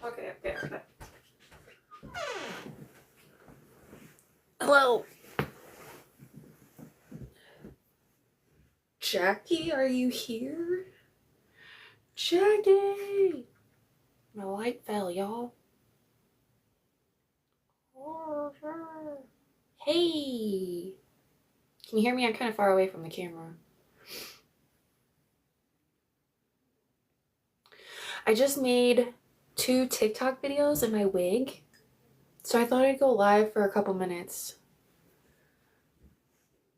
Okay. Hello. Jackie, are you here? Jackie! My light fell, y'all. Hey! Can you hear me? I'm kind of far away from the camera. I just made 2 TikTok videos in my wig, so I thought I'd go live for a couple minutes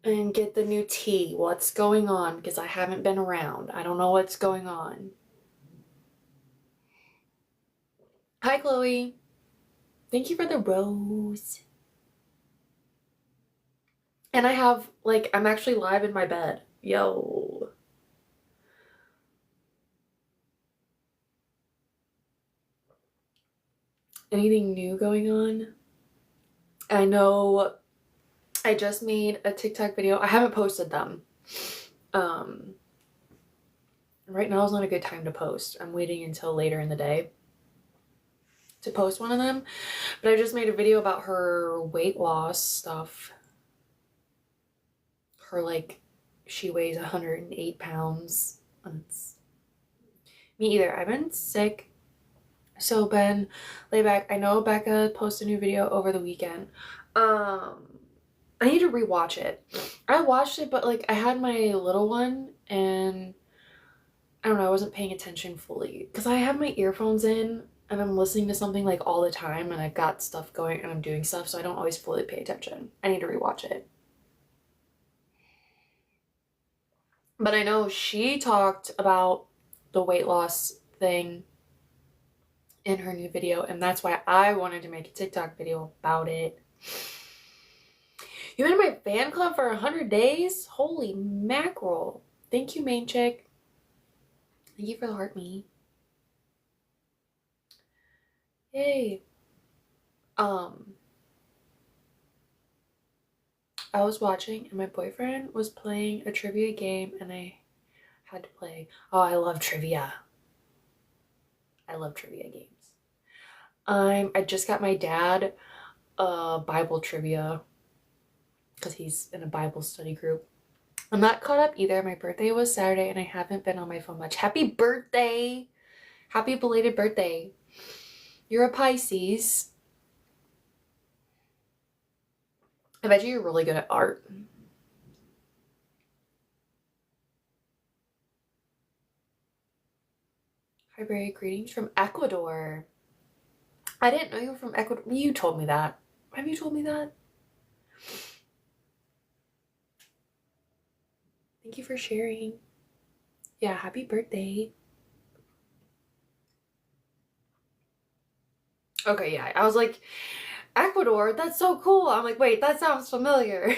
and get the new tea. What's going on? Because I haven't been around. I don't know what's going on. Hi, Chloe. Thank you for the rose. And I have, like, I'm actually live in my bed. Yo. Anything new going on? I know I just made a TikTok video. I haven't posted them. Right now is not a good time to post. I'm waiting until later in the day to post one of them. But I just made a video about her weight loss stuff. Her, like, she weighs 108 pounds. Me either. I've been sick. So Ben, lay back. I know Becca posted a new video over the weekend. I need to rewatch it. I watched it, but like I had my little one and I don't know, I wasn't paying attention fully because I have my earphones in and I'm listening to something like all the time and I've got stuff going and I'm doing stuff, so I don't always fully pay attention. I need to rewatch it. But I know she talked about the weight loss thing in her new video, and that's why I wanted to make a TikTok video about it. You been in my fan club for 100 days? Holy mackerel. Thank you, main chick. Thank you for the heart me. Yay. I was watching and my boyfriend was playing a trivia game and I had to play. Oh, I love trivia. I love trivia games. I just got my dad Bible trivia because he's in a Bible study group. I'm not caught up either. My birthday was Saturday and I haven't been on my phone much. Happy birthday! Happy belated birthday. You're a Pisces. I bet you're really good at art. Hi, Barry. Greetings from Ecuador. I didn't know you were from Ecuador. You told me that. Have you told me that? Thank you for sharing. Yeah, happy birthday. Okay, yeah. I was like, Ecuador? That's so cool. I'm like, wait, that sounds familiar.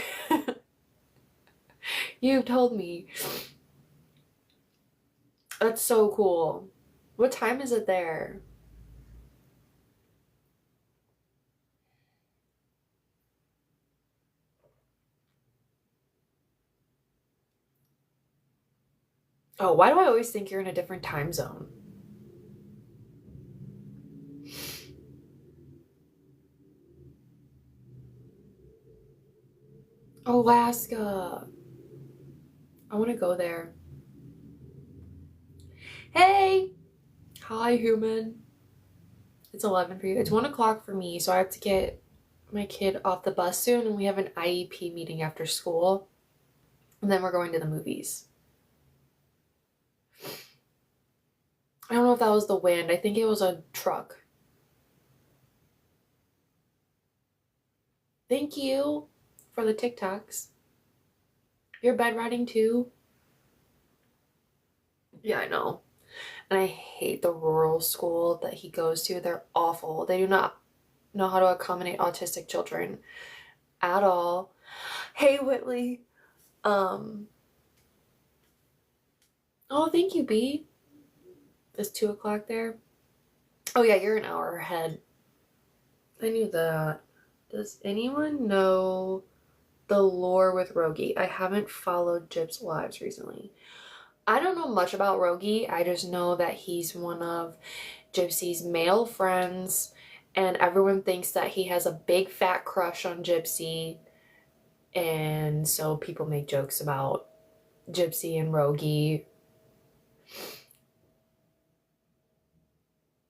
You told me. That's so cool. What time is it there? Oh, why do I always think you're in a different time zone? Alaska. I want to go there. Hey! Hi, human. It's 11 for you. It's 1 o'clock for me, so I have to get my kid off the bus soon, and we have an IEP meeting after school. And then we're going to the movies. I don't know if that was the wind. I think it was a truck. Thank you for the TikToks. You're bedriding too? Yeah, I know. And I hate the rural school that he goes to. They're awful. They do not know how to accommodate autistic children at all. Hey, Whitley. Oh, thank you, B. It's 2 o'clock there. Oh yeah, you're an hour ahead. I knew that. Does anyone know the lore with Rogi? I haven't followed Jib's lives recently. I don't know much about Rogi. I just know that he's one of Gypsy's male friends, and everyone thinks that he has a big fat crush on Gypsy, and so people make jokes about Gypsy and Rogie.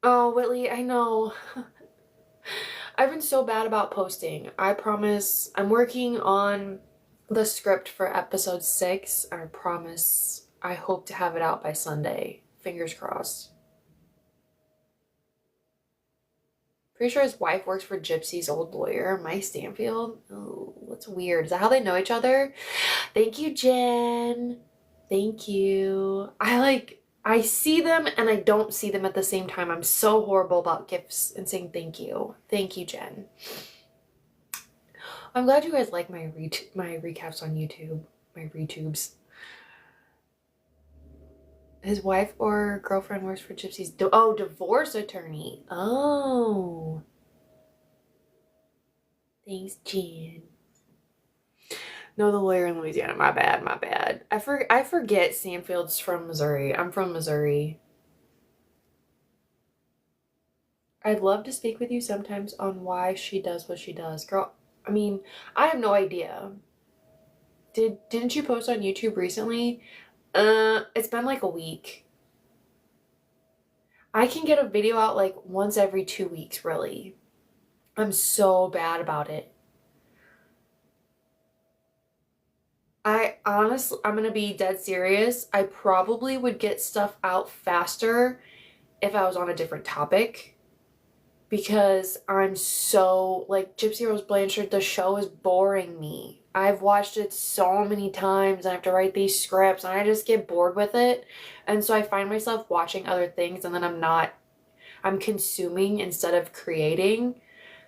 Oh, Whitley, I know. I've been so bad about posting. I promise I'm working on the script for episode 6. I promise I hope to have it out by Sunday. Fingers crossed. Pretty sure his wife works for Gypsy's old lawyer, Mike Stanfield. Oh, that's weird. Is that how they know each other? Thank you, Jen. Thank you. I see them and I don't see them at the same time. I'm so horrible about gifts and saying thank you. Thank you, Jen. I'm glad you guys like my recaps on YouTube, my retubes. His wife or girlfriend works for Gypsy's divorce attorney. Oh. Thanks, Jen. No, the lawyer in Louisiana. My bad, my bad. I forget Stanfield's from Missouri. I'm from Missouri. I'd love to speak with you sometimes on why she does what she does. Girl, I mean, I have no idea. Didn't you post on YouTube recently? It's been like a week. I can get a video out like once every 2 weeks, really. I'm so bad about it. I'm gonna be dead serious. I probably would get stuff out faster if I was on a different topic. Because I'm so, like, Gypsy Rose Blanchard, the show is boring me. I've watched it so many times, and I have to write these scripts, and I just get bored with it. And so I find myself watching other things, and then I'm consuming instead of creating.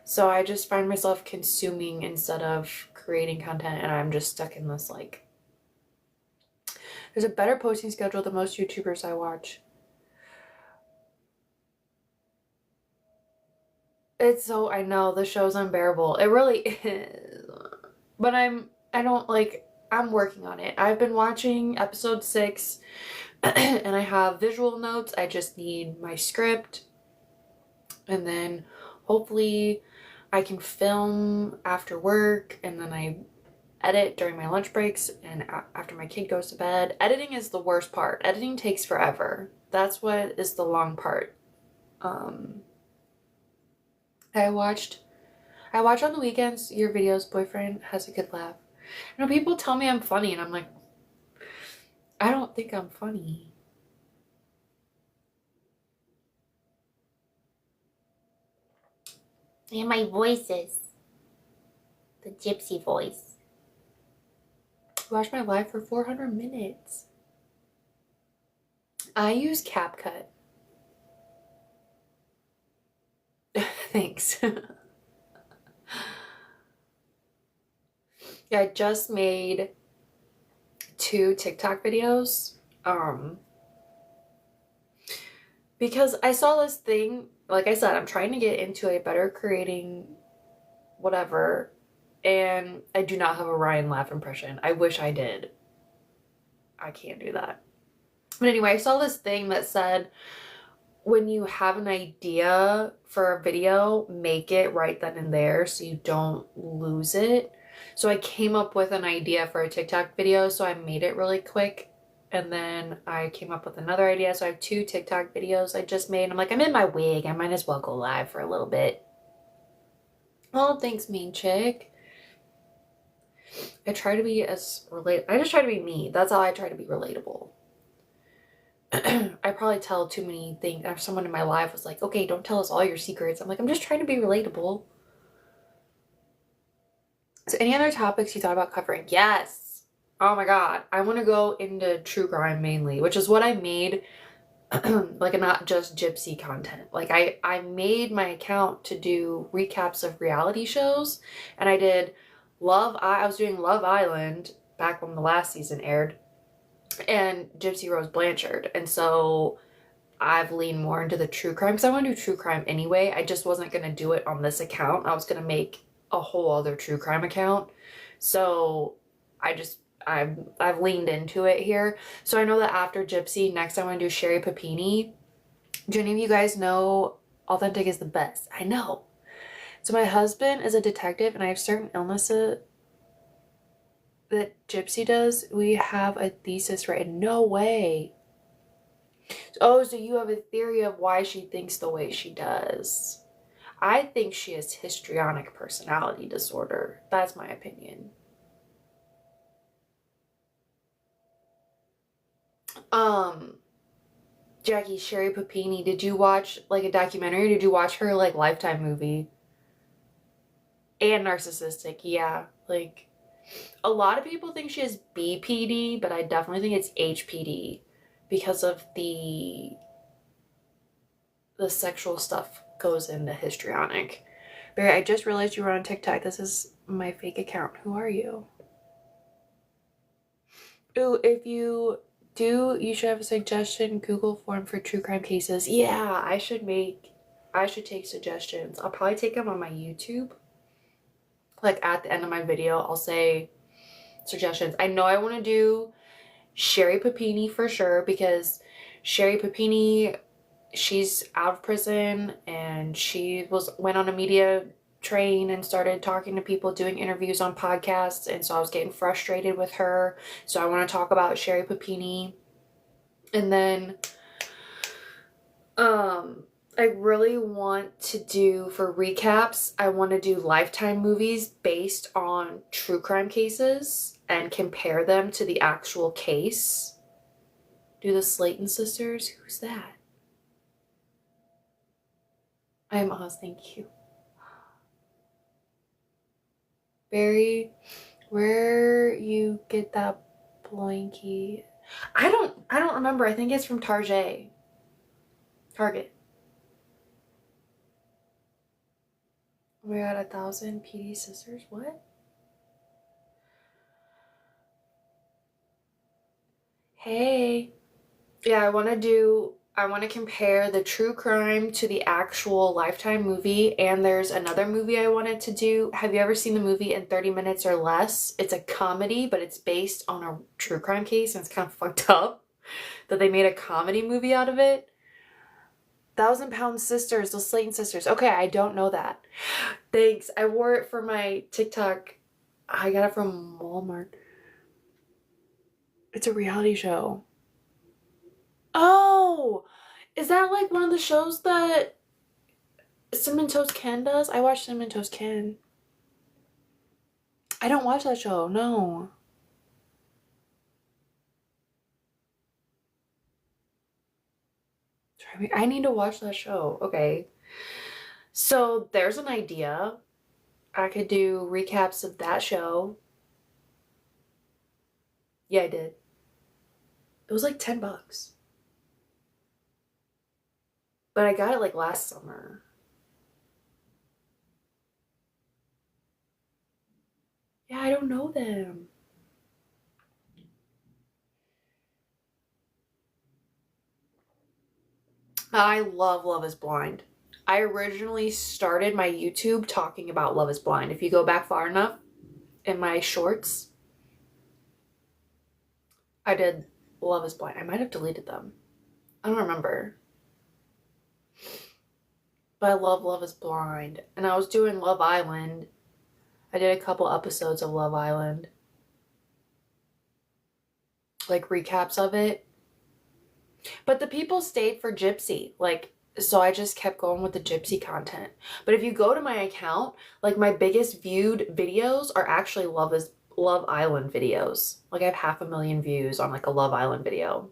So I just find myself consuming instead of creating content, and I'm just stuck in this, like, there's a better posting schedule than most YouTubers I watch. I know the show's unbearable. It really is. But I'm working on it. I've been watching episode 6 and I have visual notes. I just need my script. And then hopefully I can film after work, and then I edit during my lunch breaks and after my kid goes to bed. Editing is the worst part. Editing takes forever. That's what is the long part. I watch on the weekends your videos. Boyfriend has a good laugh. You know, people tell me I'm funny, and I'm like, I don't think I'm funny. And my voice is the gypsy voice. Watch my live for 400 minutes. I use CapCut. Thanks. Yeah, I just made 2 TikTok videos. Because I saw this thing, like I said, I'm trying to get into a better creating whatever, and I do not have a Ryan laugh impression. I wish I did. I can't do that. But anyway, I saw this thing that said, when you have an idea for a video, make it right then and there so you don't lose it. So I came up with an idea for a TikTok video, so I made it really quick. And then I came up with another idea. So I have 2 TikTok videos I just made. I'm like, I'm in my wig. I might as well go live for a little bit. Oh, thanks, mean chick. I try to be I just try to be me. That's how I try to be relatable. I probably tell too many things. Someone in my life was like, okay, don't tell us all your secrets. I'm like, I'm just trying to be relatable. So any other topics you thought about covering? Yes. Oh my God. I want to go into true crime mainly, which is what I made, like, not just gypsy content. Like I made my account to do recaps of reality shows, and I did I was doing Love Island back when the last season aired, and Gypsy Rose Blanchard. And so I've leaned more into the true crime because I want to do true crime anyway. I just wasn't going to do it on this account. I was going to make a whole other true crime account. So I've leaned into it here. So I know that after Gypsy, next I want to do Sherry Papini. Do any of you guys know Authentic is the best? I know. So my husband is a detective and I have certain illnesses that Gypsy does. We have a thesis written. No way. Oh, so you have a theory of why she thinks the way she does. I think she has histrionic personality disorder. That's my opinion. Jackie, Sherry Papini, did you watch like a documentary? Or did you watch her like Lifetime movie? And Narcissistic, yeah. Like, a lot of people think she has BPD, but I definitely think it's HPD because of the sexual stuff goes into histrionic. Barry, I just realized you were on TikTok. This is my fake account. Who are you? Ooh, if you do, you should have a suggestion Google form for true crime cases. Yeah, I should take suggestions. I'll probably take them on my YouTube. Like at the end of my video, I'll say suggestions. I know I want to do Sherry Papini for sure because Sherry Papini, she's out of prison and she went on a media train and started talking to people, doing interviews on podcasts, and so I was getting frustrated with her. So I want to talk about Sherry Papini. And then I really want to do, for recaps, I want to do Lifetime movies based on true crime cases and compare them to the actual case. Do the Slayton sisters? Who's that? I'm Oz, thank you. Barry, where you get that blankie? I don't remember. I think it's from Target. We're at 1,000 PD sisters. What? Hey. Yeah, I want to compare the true crime to the actual Lifetime movie, and there's another movie I wanted to do. Have you ever seen the movie In 30 Minutes or Less? It's a comedy, but it's based on a true crime case, and it's kind of fucked up that they made a comedy movie out of it. 1,000 Pound Sisters, the Slayton sisters. Okay, I don't know that. Thanks. I wore it for my TikTok. I got it from Walmart. It's a reality show. Oh, is that like one of the shows that Cinnamon Toast Ken does? I watch Cinnamon Toast Ken. I don't watch that show, no. I need to watch that show. Okay. So there's an idea. I could do recaps of that show. Yeah, I did. It was like $10. But I got it like last summer. Yeah, I don't know them. I love Love is Blind. I originally started my YouTube talking about Love is Blind. If you go back far enough in my shorts, I did Love is Blind. I might have deleted them. I don't remember. But I love Love is Blind. And I was doing Love Island. I did a couple episodes of Love Island. Like recaps of it. But the people stayed for Gypsy. Like, so I just kept going with the Gypsy content. But if you go to my account, like my biggest viewed videos are actually Love Island videos. Like I have 500,000 views on like a Love Island video.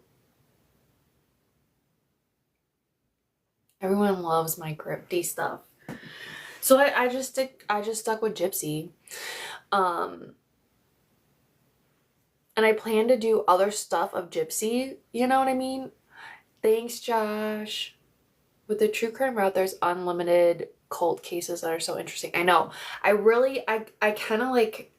Everyone loves my crypty stuff. So I just stuck with Gypsy. And I plan to do other stuff of Gypsy, you know what I mean? Thanks, Josh. With the true crime route, there's unlimited cult cases that are so interesting. I know. I kind of like,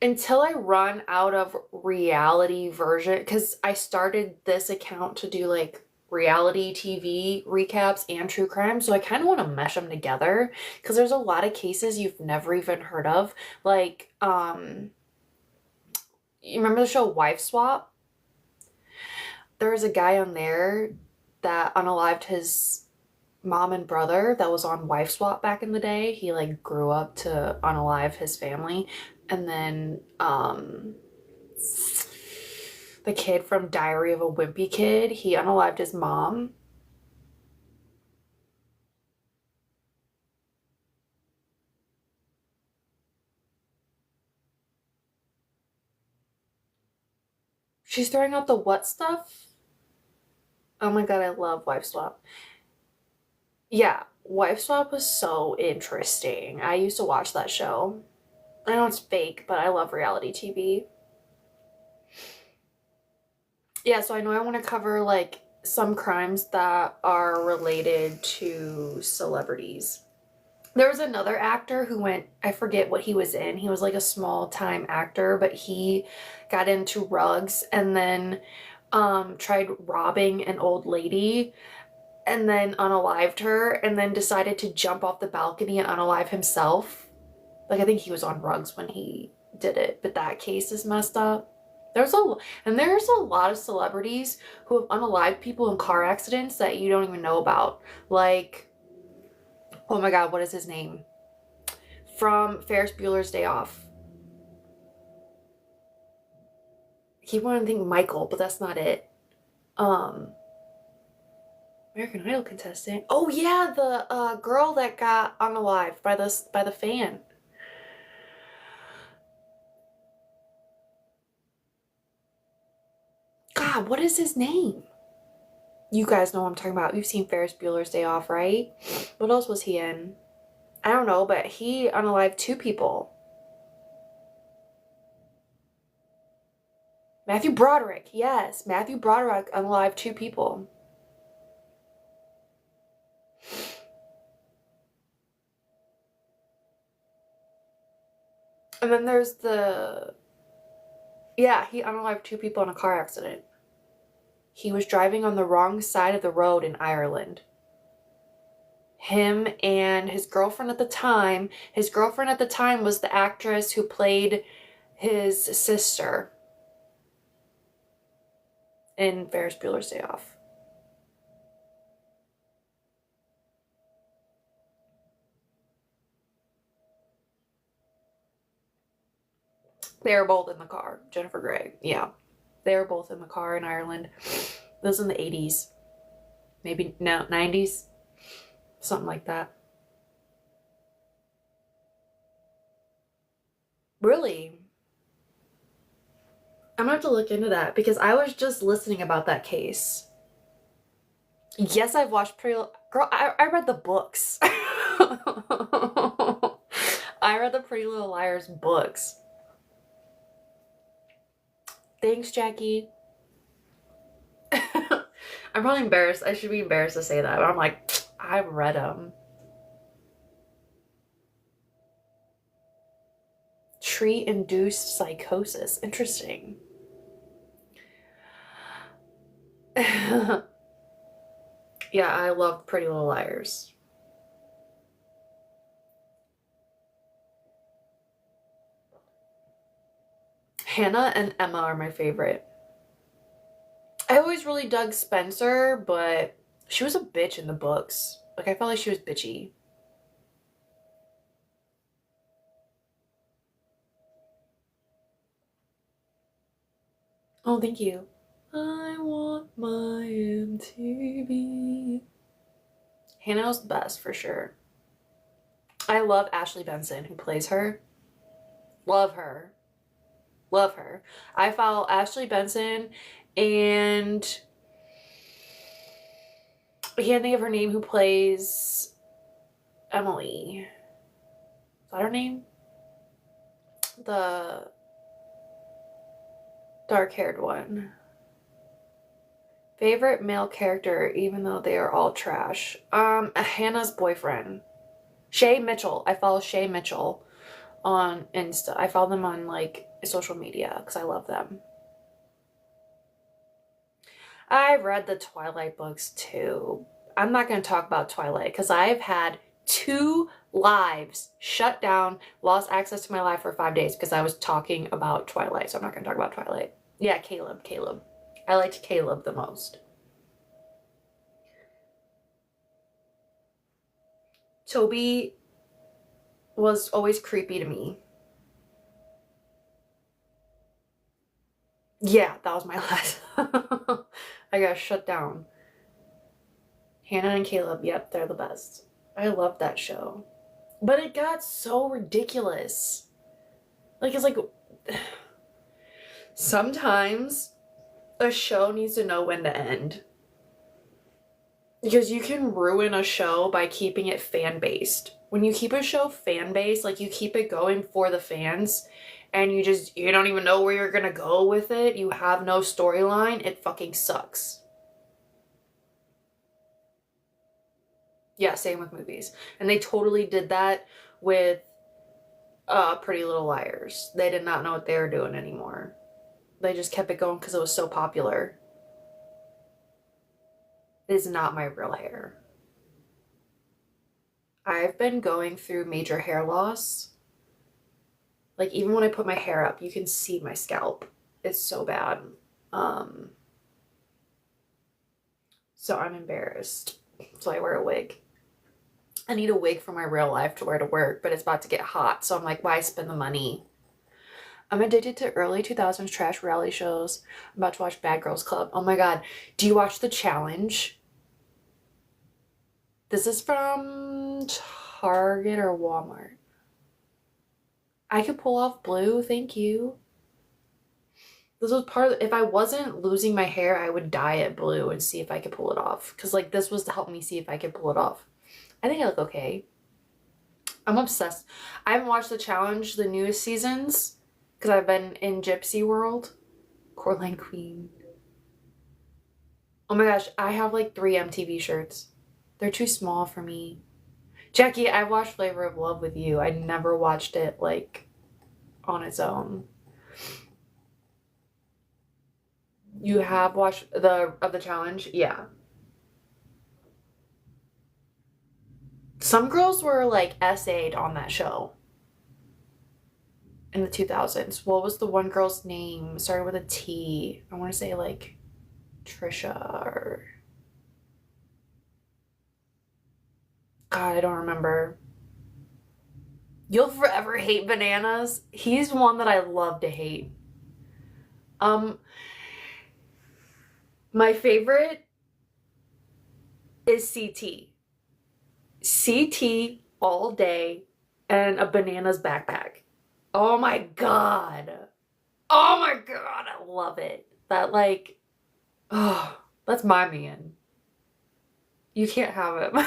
until I run out of reality version, because I started this account to do like reality TV recaps and true crime, so I kind of want to mesh them together because there's a lot of cases you've never even heard of. Like, you remember the show Wife Swap? There was a guy on there that unalived his mom and brother that was on Wife Swap back in the day. He like grew up to unalive his family. And then the kid from Diary of a Wimpy Kid, he unalived his mom. She's throwing out the what stuff? Oh my god, I love Wife Swap. Yeah, Wife Swap was so interesting. I used to watch that show. I know it's fake, but I love reality TV. Yeah, so I know I want to cover like some crimes that are related to celebrities. There was another actor who went, I forget what he was in. He was like a small time actor, but he got into rugs and then tried robbing an old lady and then unalived her and then decided to jump off the balcony and unalive himself. Like I think he was on rugs when he did it, but that case is messed up. There's a lot of celebrities who have unalived people in car accidents that you don't even know about. Like, oh my god, what is his name? From Ferris Bueller's Day Off. I keep wanting to think Michael, but that's not it. American Idol contestant. Oh yeah, the girl that got unalived by the fan. God, what is his name? You guys know what I'm talking about. You've seen Ferris Bueller's Day Off, right? What else was he in? I don't know, but he unalived 2 people. Matthew Broderick. Yes, Matthew Broderick unalived 2 people. And then there's yeah, he unalived 2 people in a car accident. He was driving on the wrong side of the road in Ireland. Him and his girlfriend at the time was the actress who played his sister in Ferris Bueller's Day Off. They were both in the car. Jennifer Grey. Yeah. They were both in the car in Ireland. This was in the 80s. Maybe no, 90s. Something like that. Really? I'm gonna have to look into that because I was just listening about that case. Yes, I've watched Girl, I read the books. I read the Pretty Little Liars books. Thanks, Jackie. I'm probably embarrassed. I should be embarrassed to say that, but I'm like, I've read them. Tree-induced psychosis. Interesting. Yeah, I love Pretty Little Liars. Hannah and Emma are my favorite. I always really dug Spencer, but she was a bitch in the books. Like, I felt like she was bitchy. Oh, thank you. I want my MTV. Hannah was the best, for sure. I love Ashley Benson, who plays her. Love her. Love her. I follow Ashley Benson and I can't think of her name, who plays Emily. Is that her name? The dark-haired one. Favorite male character, even though they are all trash. Hannah's boyfriend. Shay Mitchell. I follow Shay Mitchell on Insta. I follow them on like social media because I love them. I read the Twilight books too. I'm not going to talk about Twilight because I've had 2 lives shut down, lost access to my life for 5 days because I was talking about Twilight. So I'm not going to talk about Twilight. Yeah, Caleb. I liked Caleb the most. Toby was always creepy to me. Yeah, that was my last. I got shut down. Hannah and Caleb, yep, they're the best. I love that show. But it got so ridiculous. Like, it's like, sometimes a show needs to know when to end. Because you can ruin a show by keeping it fan-based. When you keep a show fan-based, like you keep it going for the fans, and you don't even know where you're gonna go with it, you have no storyline, it fucking sucks. Yeah, same with movies. And they totally did that with Pretty Little Liars. They did not know what they were doing anymore. They just kept it going because it was so popular. It is not my real hair. I've been going through major hair loss. Like, even when I put my hair up, you can see my scalp. It's so bad. So I'm embarrassed. So I wear a wig. I need a wig for my real life to wear to work, but it's about to get hot. So I'm like, why spend the money? I'm addicted to early 2000s trash reality shows. I'm about to watch Bad Girls Club. Oh my God. Do you watch The Challenge? This is from Target or Walmart. I could pull off blue, thank you. This was part of, if I wasn't losing my hair, I would dye it blue and see if I could pull it off. Because, like, this was to help me see if I could pull it off. I think I look okay. I'm obsessed. I haven't watched The Challenge, the newest seasons, because I've been in Gypsy World. Coraline Queen. Oh my gosh, I have like 3 MTV shirts. They're too small for me. Jackie, I watched Flavor of Love with you. I never watched it, like, on its own. You have watched the Challenge? Yeah. Some girls were, like, SA'd on that show in the 2000s. What was the one girl's name? Started with a T. I want to say, like, Trisha or... God, I don't remember. You'll forever hate Bananas. He's one that I love to hate. My favorite is CT. CT all day and a Bananas backpack. Oh my God. Oh my God, I love it. That, like, oh, that's my man. You can't have him.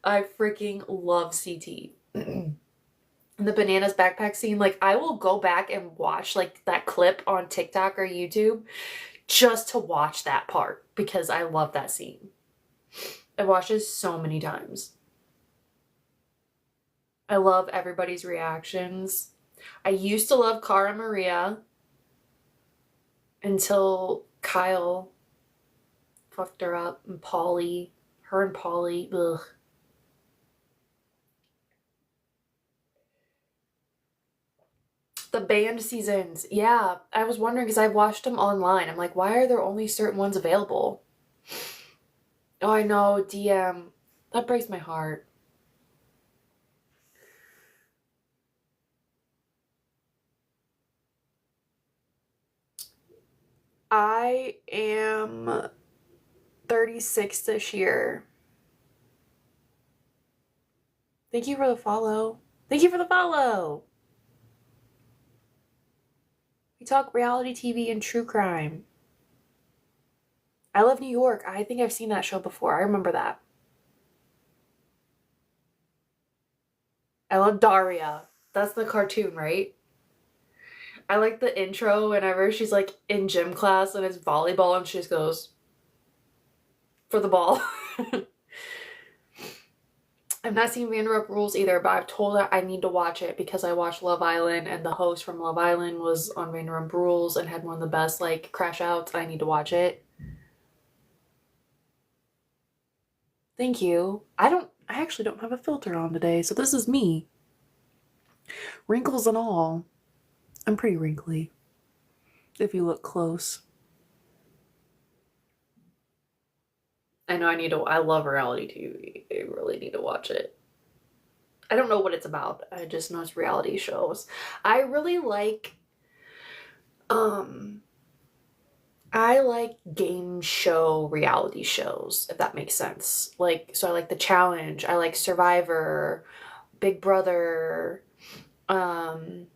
I freaking love CT. The Bananas backpack scene, like, I will go back and watch, like, that clip on TikTok or YouTube just to watch that part because I love that scene. I've watched it so many times. I love everybody's reactions. I used to love Cara Maria until Kyle fucked her up, and Pauly. Her and Pauly, ugh. The band seasons, yeah. I was wondering because I watched them online. I'm like, why are there only certain ones available? Oh, I know, DM. That breaks my heart. I am 36 this year. Thank you for the follow. Thank you for the follow. We talk reality TV and true crime. I Love New York. I think I've seen that show before. I remember that. I love Daria. That's the cartoon, right? I like the intro whenever she's like in gym class and it's volleyball and she just goes for the ball. I've not seen Vanderpump Rules either, but I've told her I need to watch it because I watched Love Island and the host from Love Island was on Vanderpump Rules and had one of the best, like, crash outs. I need to watch it. Thank you. I actually don't have a filter on today, so this is me. Wrinkles and all. I'm pretty wrinkly, if you look close. I know I love reality TV. I really need to watch it. I don't know what it's about. I just know it's reality shows. I really like, um, I like game show reality shows, if that makes sense. Like, so I like The Challenge, I like Survivor, Big Brother, um,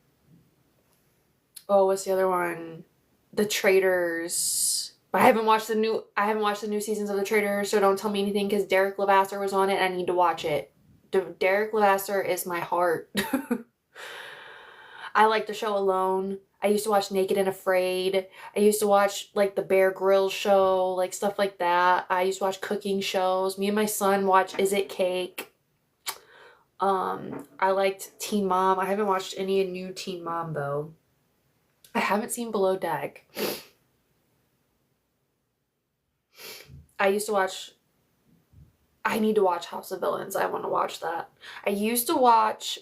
oh, what's the other one? The Traitors. I haven't watched the new seasons of The Traitors, so don't tell me anything because Derek Levasseur was on it. I need to watch it. Derek Levasseur is my heart. I like the show Alone. I used to watch Naked and Afraid. I used to watch like the Bear Grylls show, like stuff like that. I used to watch cooking shows. Me and my son watch Is It Cake? I liked Teen Mom. I haven't watched any new Teen Mom though. I haven't seen Below Deck. I used to watch I need to watch House of Villains. I want to watch that. I used to watch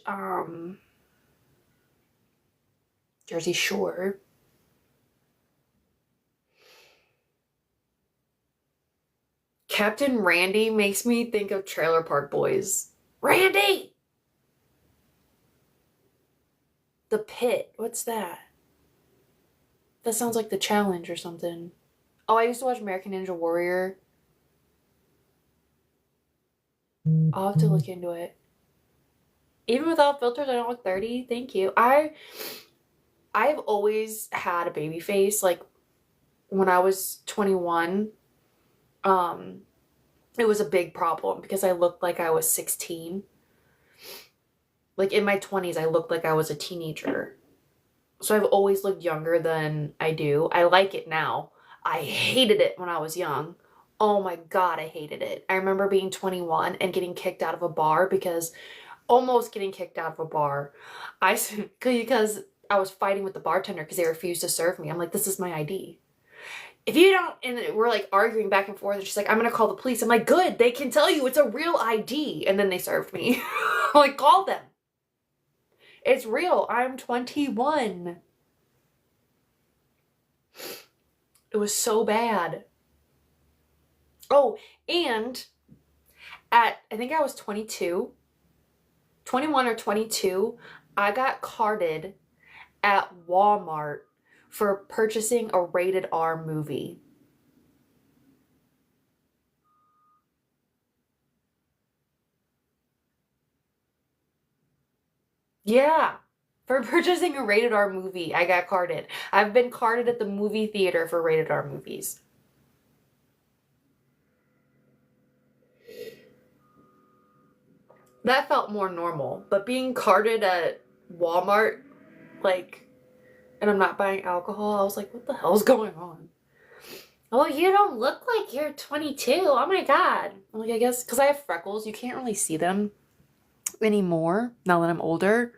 Jersey Shore. Captain Randy makes me think of Trailer Park Boys. Randy! The Pit. What's that? That sounds like The Challenge or something. Oh, I used to watch American Ninja Warrior. I'll have to look into it. Even without filters, I don't look 30. Thank you. I've always had a baby face. Like when I was 21, um, it was a big problem because I looked like I was 16. Like in my 20s, I looked like I was a teenager. So I've always looked younger than I do. I like it now. I hated it when I was young. Oh my God, I hated it. I remember being 21 and getting kicked out of a bar almost getting kicked out of a bar. Because I was fighting with the bartender because they refused to serve me. I'm like, this is my ID. If you don't, and we're like arguing back and forth, and she's like, I'm gonna call the police. I'm like, good, they can tell you it's a real ID. And then they served me. I'm like, call them. It's real. I'm 21. It was so bad. Oh, and I think I was 22, 21 or 22, I got carded at Walmart for purchasing a rated R movie. Yeah. For purchasing a rated R movie, I got carded. I've been carded at the movie theater for rated R movies. That felt more normal, but being carded at Walmart, like, and I'm not buying alcohol, I was like, what the hell's going on? Oh, you don't look like you're 22. Oh my God. I'm like, I guess, because I have freckles, you can't really see them anymore now that I'm older.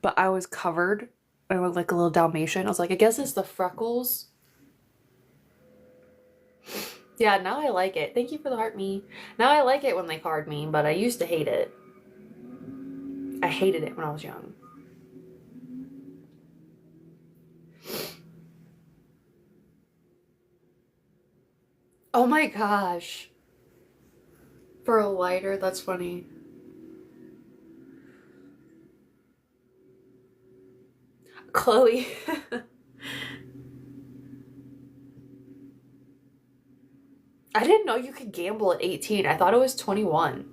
But I was covered. I looked like a little Dalmatian. I was like, I guess it's the freckles. Yeah, now I like it. Thank you for the heart, me. Now I like it when they card me, but I used to hate it. I hated it when I was young. Oh my gosh. For a lighter, that's funny. Chloe. I didn't know you could gamble at 18. I thought it was 21.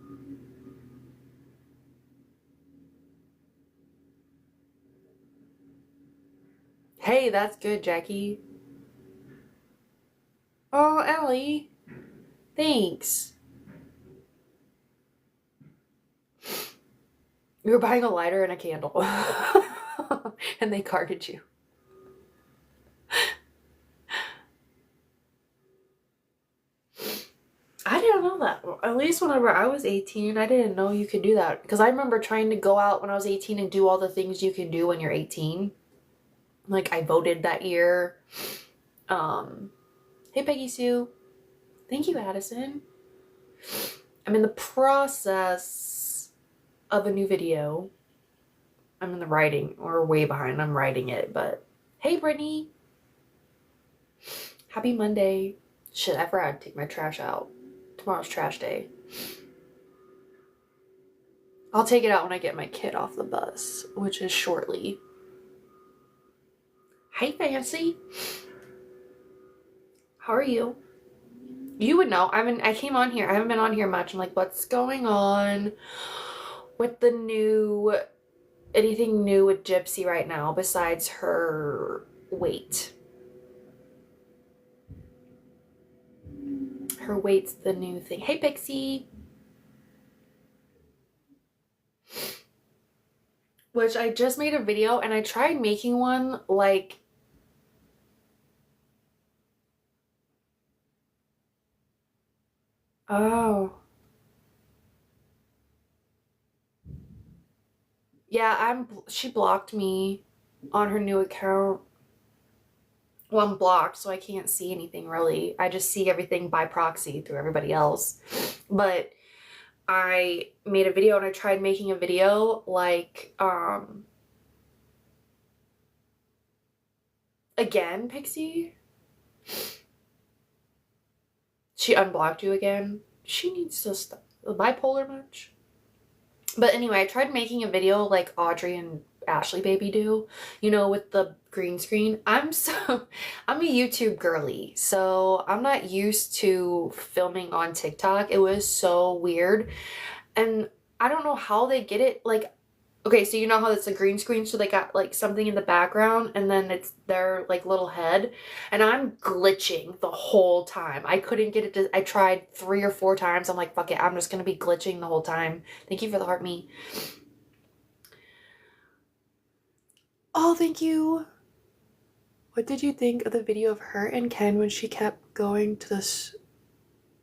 Hey, that's good, Jackie. Oh, Ellie. Thanks. You were buying a lighter and a candle. And they carded you. I didn't know that. At least whenever I was 18, I didn't know you could do that. Because I remember trying to go out when I was 18 and do all the things you can do when you're 18. Like, I voted that year. Hey, Peggy Sue. Thank you, Addison. I'm in the process of a new video. I'm in the writing, or way behind. I'm writing it, but hey, Brittany. Happy Monday. Shit, I forgot to take my trash out. Tomorrow's trash day. I'll take it out when I get my kid off the bus, which is shortly. Hey, Fancy. How are you? You would know. I came on here. I haven't been on here much. I'm like, what's going on with the new, anything new with Gypsy right now besides her weight? Her weight's the new thing. Hey, Pixie. Which I just made a video and I tried making one like oh. Yeah, she blocked me on her new account. Well, I'm blocked, so I can't see anything really. I just see everything by proxy through everybody else. But I made a video and I tried making a video like, again, Pixie? She unblocked you again? She needs to stop. Bipolar much? But anyway, I tried making a video like Audrey and Ashley Baby do, you know, with the green screen. I'm a YouTube girly, so I'm not used to filming on TikTok. It was so weird. And I don't know how they get it. Like, okay, so you know how it's a green screen, so they got like something in the background and then it's their like little head, and I'm glitching the whole time. I couldn't get it to, I tried 3 or 4 times. I'm like, fuck it, I'm just gonna be glitching the whole time. Thank you for the heart me. Oh, thank you. What did you think of the video of her and Ken when she kept going to this?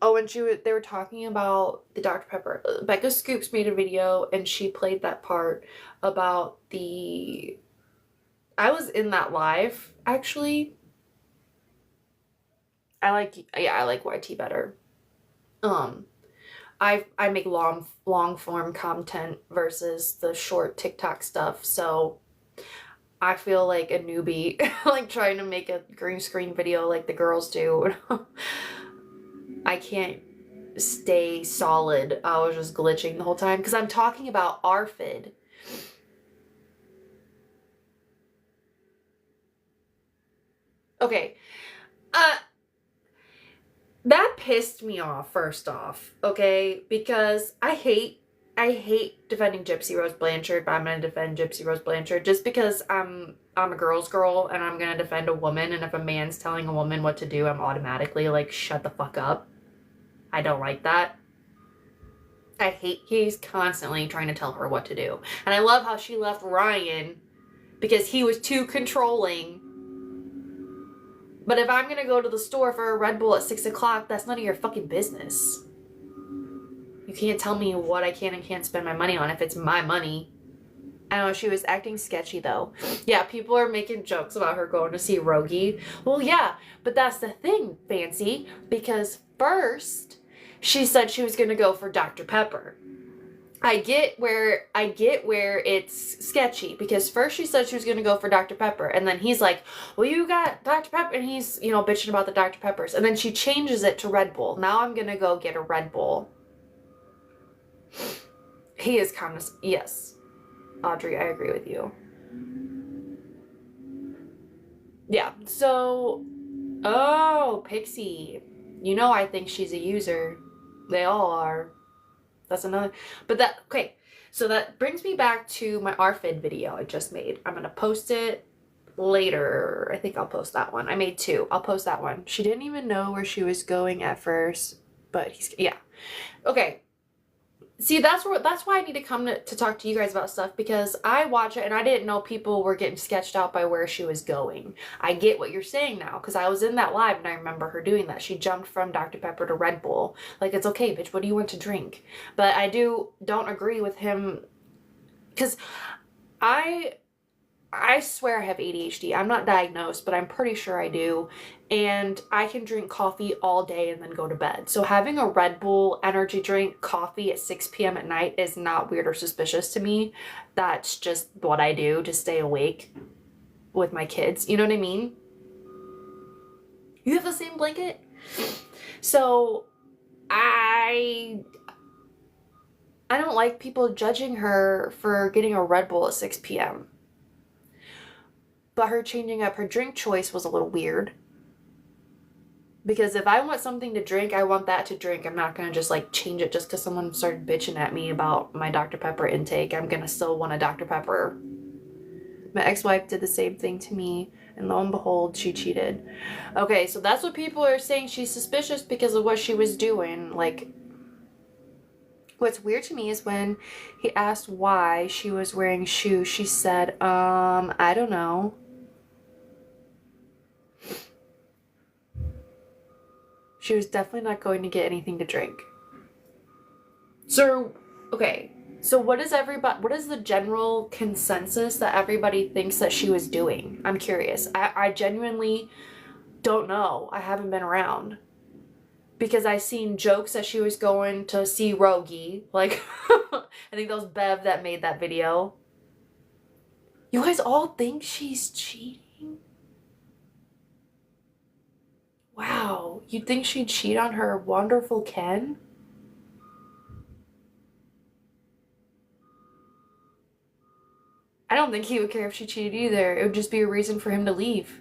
Oh, when they were talking about the Dr. Pepper. Becca Scoops made a video and she played that part about the... I was in that live, actually. I like YT better. I make long form content versus the short TikTok stuff, so I feel like a newbie, like trying to make a green screen video like the girls do. I can't stay solid. I was just glitching the whole time because I'm talking about ARFID. Okay. That pissed me off, first off, okay? Because I hate defending Gypsy Rose Blanchard, but I'm gonna defend Gypsy Rose Blanchard just because I'm a girl's girl and I'm gonna defend a woman, and if a man's telling a woman what to do, I'm automatically like, shut the fuck up. I don't like that. I hate he's constantly trying to tell her what to do. And I love how she left Ryan because he was too controlling. But if I'm gonna go to the store for a Red Bull at 6 o'clock, that's none of your fucking business. You can't tell me what I can and can't spend my money on if it's my money. I know, she was acting sketchy though. Yeah, people are making jokes about her going to see Rogie. Well, yeah, but that's the thing, Fancy, because first she said she was gonna go for Dr. Pepper. I get where it's sketchy because first she said she was gonna go for Dr. Pepper, and then he's like, well, you got Dr. Pepper, and he's, you know, bitching about the Dr. Peppers, and then she changes it to Red Bull. Now I'm gonna go get a Red Bull. He is kind of, yes, Audrey, I agree with you. Yeah, so, oh, Pixie, you know I think she's a user. They all are. That's another, but that, okay, so that brings me back to my ARFID video I just made. I'm gonna post it later. I think I'll post that one. I made 2. I'll post that one. She didn't even know where she was going at first, but yeah. Okay. See, that's why I need to come to talk to you guys about stuff, because I watch it and I didn't know people were getting sketched out by where she was going. I get what you're saying now, because I was in that live and I remember her doing that. She jumped from Dr. Pepper to Red Bull. Like, it's okay, bitch, what do you want to drink? But I don't agree with him, because I swear I have ADHD. I'm not diagnosed, but I'm pretty sure I do. And I can drink coffee all day and then go to bed. So having a Red Bull energy drink coffee at 6 p.m. at night is not weird or suspicious to me. That's just what I do to stay awake with my kids. You know what I mean? You have the same blanket? So I don't like people judging her for getting a Red Bull at 6 p.m. But her changing up her drink choice was a little weird. Because if I want something to drink, I want that to drink. I'm not going to just like change it just because someone started bitching at me about my Dr. Pepper intake. I'm going to still want a Dr. Pepper. My ex-wife did the same thing to me, and lo and behold, she cheated. Okay, so that's what people are saying. She's suspicious because of what she was doing. Like, what's weird to me is when he asked why she was wearing shoes, she said, I don't know. She was definitely not going to get anything to drink. So, okay. So what is the general consensus that everybody thinks that she was doing? I'm curious. I genuinely don't know. I haven't been around. Because I seen jokes that she was going to see Rogie. Like, I think that was Bev that made that video. You guys all think she's cheating? Wow. You'd think she'd cheat on her wonderful Ken? I don't think he would care if she cheated either. It would just be a reason for him to leave.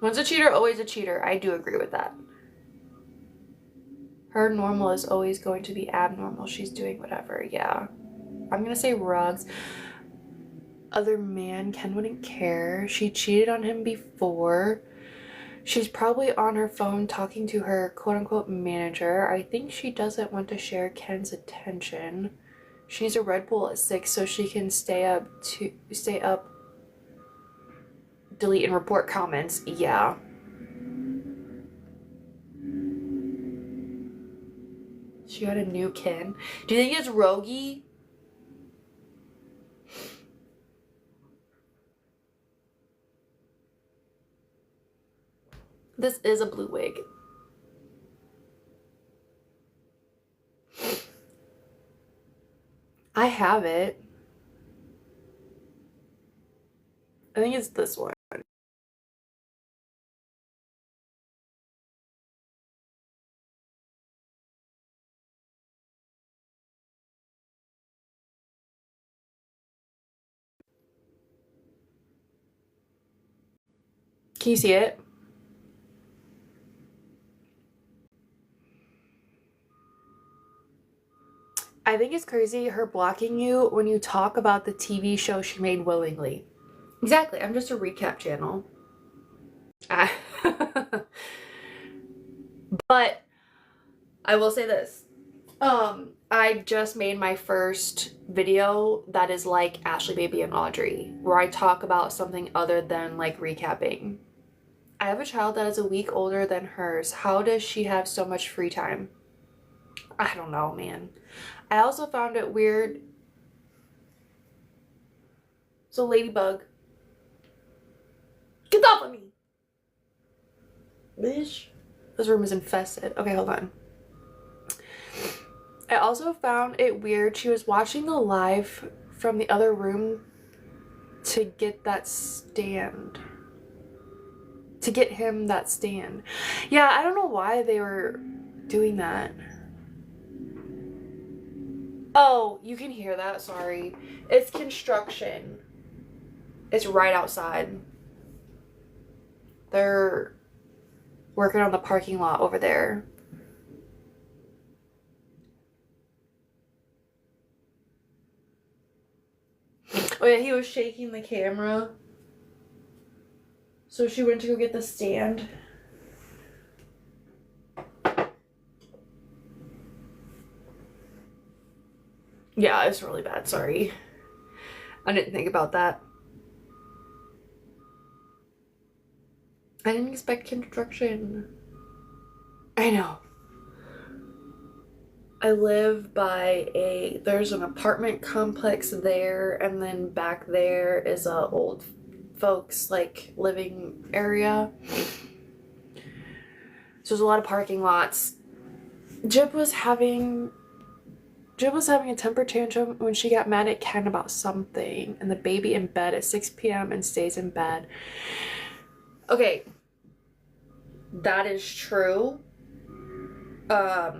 Once a cheater, always a cheater. I do agree with that. Her normal is always going to be abnormal. She's doing whatever. Yeah. I'm gonna say Ruggs. Other man, Ken wouldn't care. She cheated on him before. She's probably on her phone talking to her quote-unquote manager. I think she doesn't want to share Ken's attention. She needs a Red Bull at 6 so she can stay up, delete and report comments. Yeah. She got a new Ken. Do you think it's Rogie? This is a blue wig. I have it. I think it's this one. Can you see it? I think it's crazy her blocking you when you talk about the TV show she made willingly. Exactly. I'm just a recap channel. But I will say this. I just made my first video that is like Ashley Baby and Audrey, where I talk about something other than like recapping. I have a child that is a week older than hers. How does she have so much free time? I don't know, man. I also found it weird. So Ladybug, get off of me, bitch. This room is infested. Okay, hold on. I also found it weird. She was watching the live from the other room to get that stand. To get him that stand. Yeah, I don't know why they were doing that. Oh, you can hear that. Sorry. It's construction. It's right outside. They're working on the parking lot over there. Oh yeah, he was shaking the camera. So she went to go get the stand. Yeah, it's really bad. Sorry. I didn't think about that. I didn't expect construction. I know. I live by there's an apartment complex there, and then back there is a old folks like living area. So there's a lot of parking lots. Jib was having a temper tantrum when she got mad at Ken about something, and the baby in bed at 6 p.m. and stays in bed. Okay, that is true. I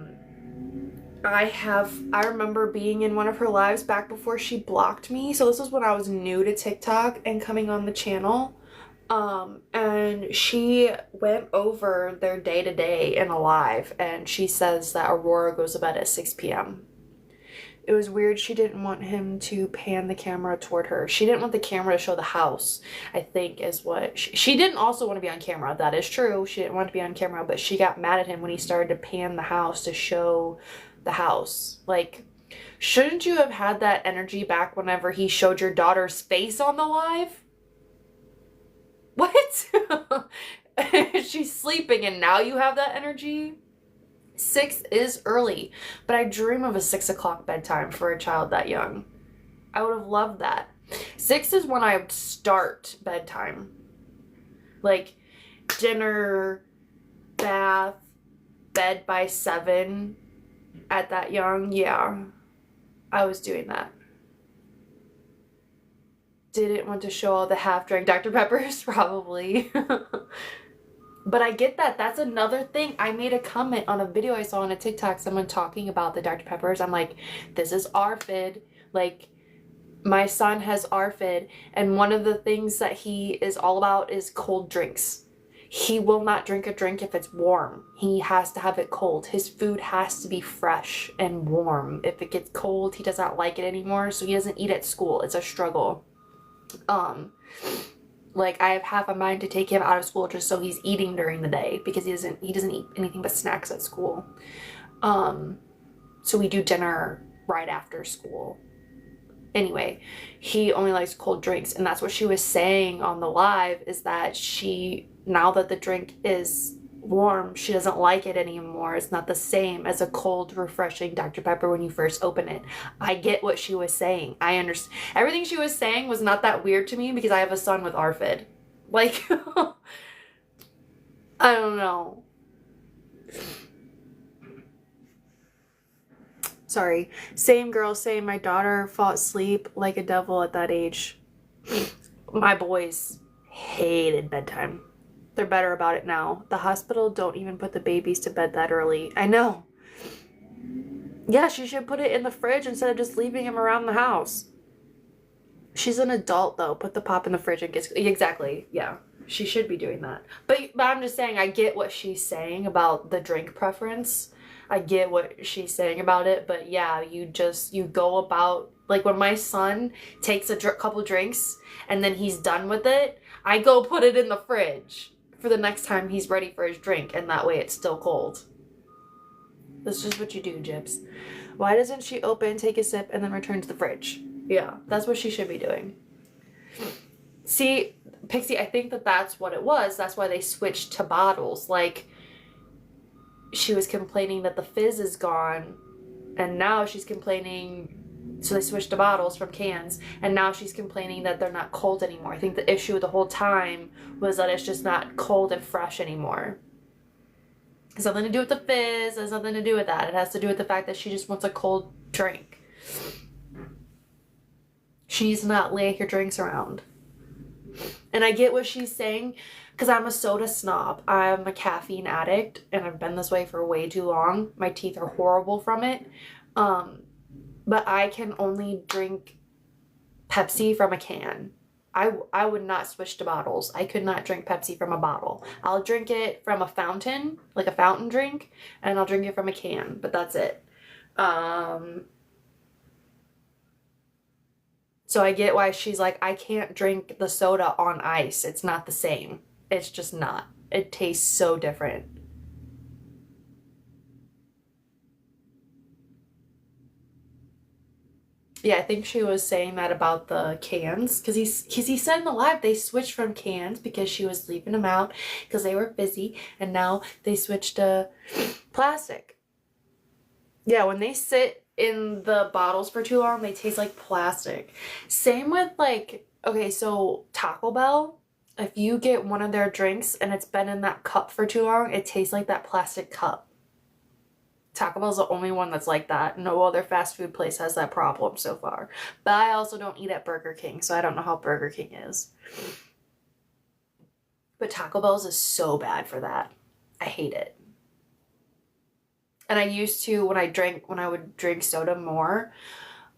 remember being in one of her lives back before she blocked me. So this was when I was new to TikTok and coming on the channel. And she went over their day to day in a live, and she says that Aurora goes to bed at 6 p.m. It was weird. She didn't want him to pan the camera toward her. She didn't want the camera to show the house, I think is what she didn't also want to be on camera. That is true. She didn't want to be on camera, but she got mad at him when he started to pan the house to show the house. Like, shouldn't you have had that energy back whenever he showed your daughter's face on the live? What? She's sleeping and now you have that energy? 6 is early, but I dream of a 6 o'clock bedtime for a child that young. I would have loved that. 6 is when I would start bedtime. Like dinner, bath, bed by 7 at that young. Yeah, I was doing that. Didn't want to show all the half-drank Dr. Peppers, probably. But I get that. That's another thing. I made a comment on a video I saw on a TikTok, someone talking about the Dr. Peppers. I'm like, this is ARFID. Like, my son has ARFID, and one of the things that he is all about is cold drinks. He will not drink a drink if it's warm. He has to have it cold. His food has to be fresh and warm. If it gets cold, he does not like it anymore, so he doesn't eat at school. It's a struggle. Like, I have half a mind to take him out of school just so he's eating during the day, because he doesn't eat anything but snacks at school. So we do dinner right after school. Anyway, he only likes cold drinks, and that's what she was saying on the live, is that now that the drink is warm, she doesn't like it anymore. It's not the same as a cold, refreshing Dr. Pepper when you first open it. I get what she was saying. I understand. Everything she was saying was not that weird to me because I have a son with ARFID. Like, I don't know. Sorry. Same girl saying my daughter fought sleep like a devil at that age. My boys hated bedtime. They're better about it now. The hospital don't even put the babies to bed that early. I know. Yeah, she should put it in the fridge instead of just leaving him around the house. She's an adult, though. Put the pop in the fridge and get... Exactly. Yeah. She should be doing that. But I'm just saying, I get what she's saying about the drink preference. I get what she's saying about it. But yeah, you go about... Like, when my son takes a couple drinks and then he's done with it, I go put it in the fridge for the next time he's ready for his drink, and that way it's still cold. That's just what you do, Jibs. Why doesn't she open, take a sip, and then return to the fridge? Yeah, that's what she should be doing. See, Pixie, I think that's what it was. That's why they switched to bottles. Like, she was complaining that the fizz is gone, and now she's complaining... So they switched to bottles from cans, and now she's complaining that they're not cold anymore. I think the issue the whole time was that it's just not cold and fresh anymore. It has nothing to do with the fizz. It has nothing to do with that. It has to do with the fact that she just wants a cold drink. She needs to not lay her drinks around. And I get what she's saying, because I'm a soda snob. I'm a caffeine addict, and I've been this way for way too long. My teeth are horrible from it. But I can only drink Pepsi from a can. I would not switch to bottles. I could not drink Pepsi from a bottle. I'll drink it from a fountain, like a fountain drink, and I'll drink it from a can, but that's it. So I get why she's like, I can't drink the soda on ice. It's not the same. It's just not. It tastes so different. Yeah, I think she was saying that about the cans, because he said in the live they switched from cans because she was leaving them out because they were fizzy, and now they switched to plastic. Yeah, when they sit in the bottles for too long, they taste like plastic. Same with, like, okay, so Taco Bell, if you get one of their drinks and it's been in that cup for too long, it tastes like that plastic cup. Taco Bell's the only one that's like that. No other fast food place has that problem so far. But I also don't eat at Burger King, so I don't know how Burger King is. But Taco Bell's is so bad for that. I hate it. And I used to, when I would drink soda more,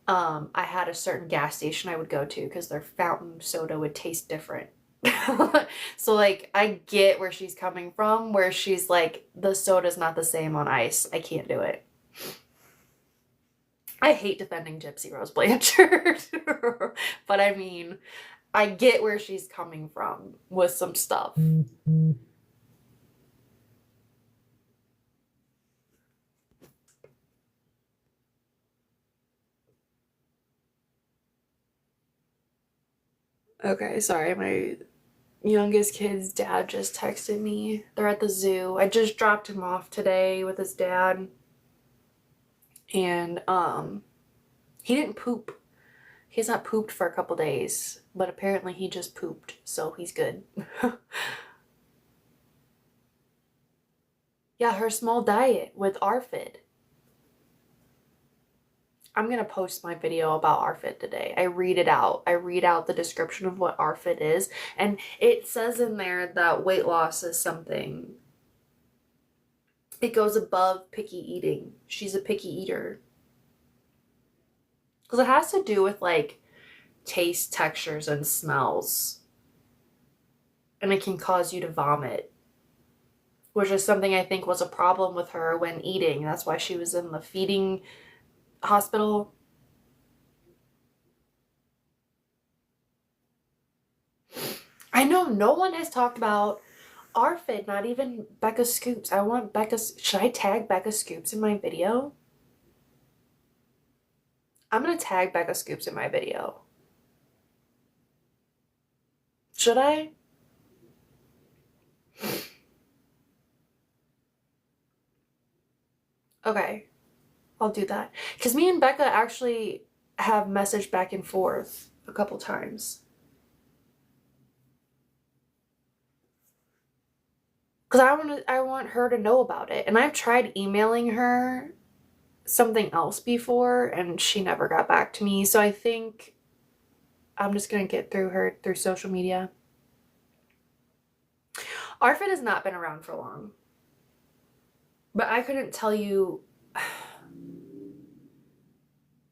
I had a certain gas station I would go to because their fountain soda would taste different. So like I get where she's coming from, where she's like, the soda's not the same on ice. I can't do it. I hate defending Gypsy Rose Blanchard. But I mean, I get where she's coming from with some stuff. Okay, sorry, my youngest kid's dad just texted me. They're at the zoo. I just dropped him off today with his dad. And he didn't poop. He's not pooped for a couple days, but apparently he just pooped, so he's good. Yeah, her small diet with ARFID. I'm gonna post my video about ARFID today. I read it out. I read out the description of what ARFID is, and it says in there that weight loss is something. It goes above picky eating. She's a picky eater. Because it has to do with like taste, textures, and smells. And it can cause you to vomit, which is something I think was a problem with her when eating. That's why she was in the feeding hospital. I know no one has talked about ARFID, not even Becca Scoops. I want Becca's. Should I tag Becca Scoops in my video? I'm gonna tag Becca Scoops in my video. Should I? Okay, I'll do that. Because me and Becca actually have messaged back and forth a couple times. Because I want her to know about it. And I've tried emailing her something else before, and she never got back to me. So I think I'm just going to get through her through social media. ARFID has not been around for long. But I couldn't tell you.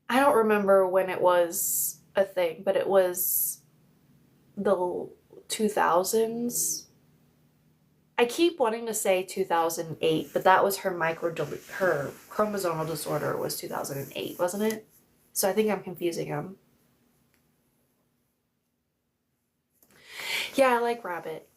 I don't remember when it was a thing, but it was the 2000s. I keep wanting to say 2008, but that was her her chromosomal disorder was 2008, wasn't it? So I think I'm confusing them. Yeah, I like Rabbit.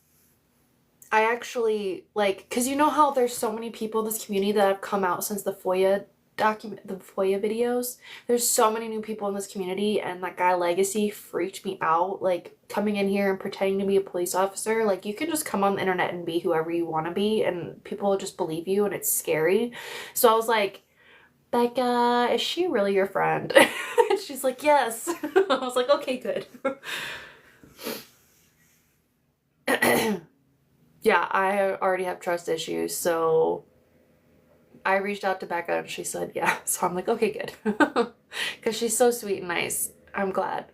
I actually like, because you know how there's so many people in this community that have come out since the FOIA videos. There's so many new people in this community, and that guy Legacy freaked me out. Like, coming in here and pretending to be a police officer. Like, you can just come on the internet and be whoever you want to be, and people will just believe you, and it's scary. So I was like, Becca, is she really your friend? And she's like, yes. I was like, okay, good. Yeah, I already have trust issues, so I reached out to Becca and she said yeah. So I'm like, okay, good. Because she's so sweet and nice. I'm glad.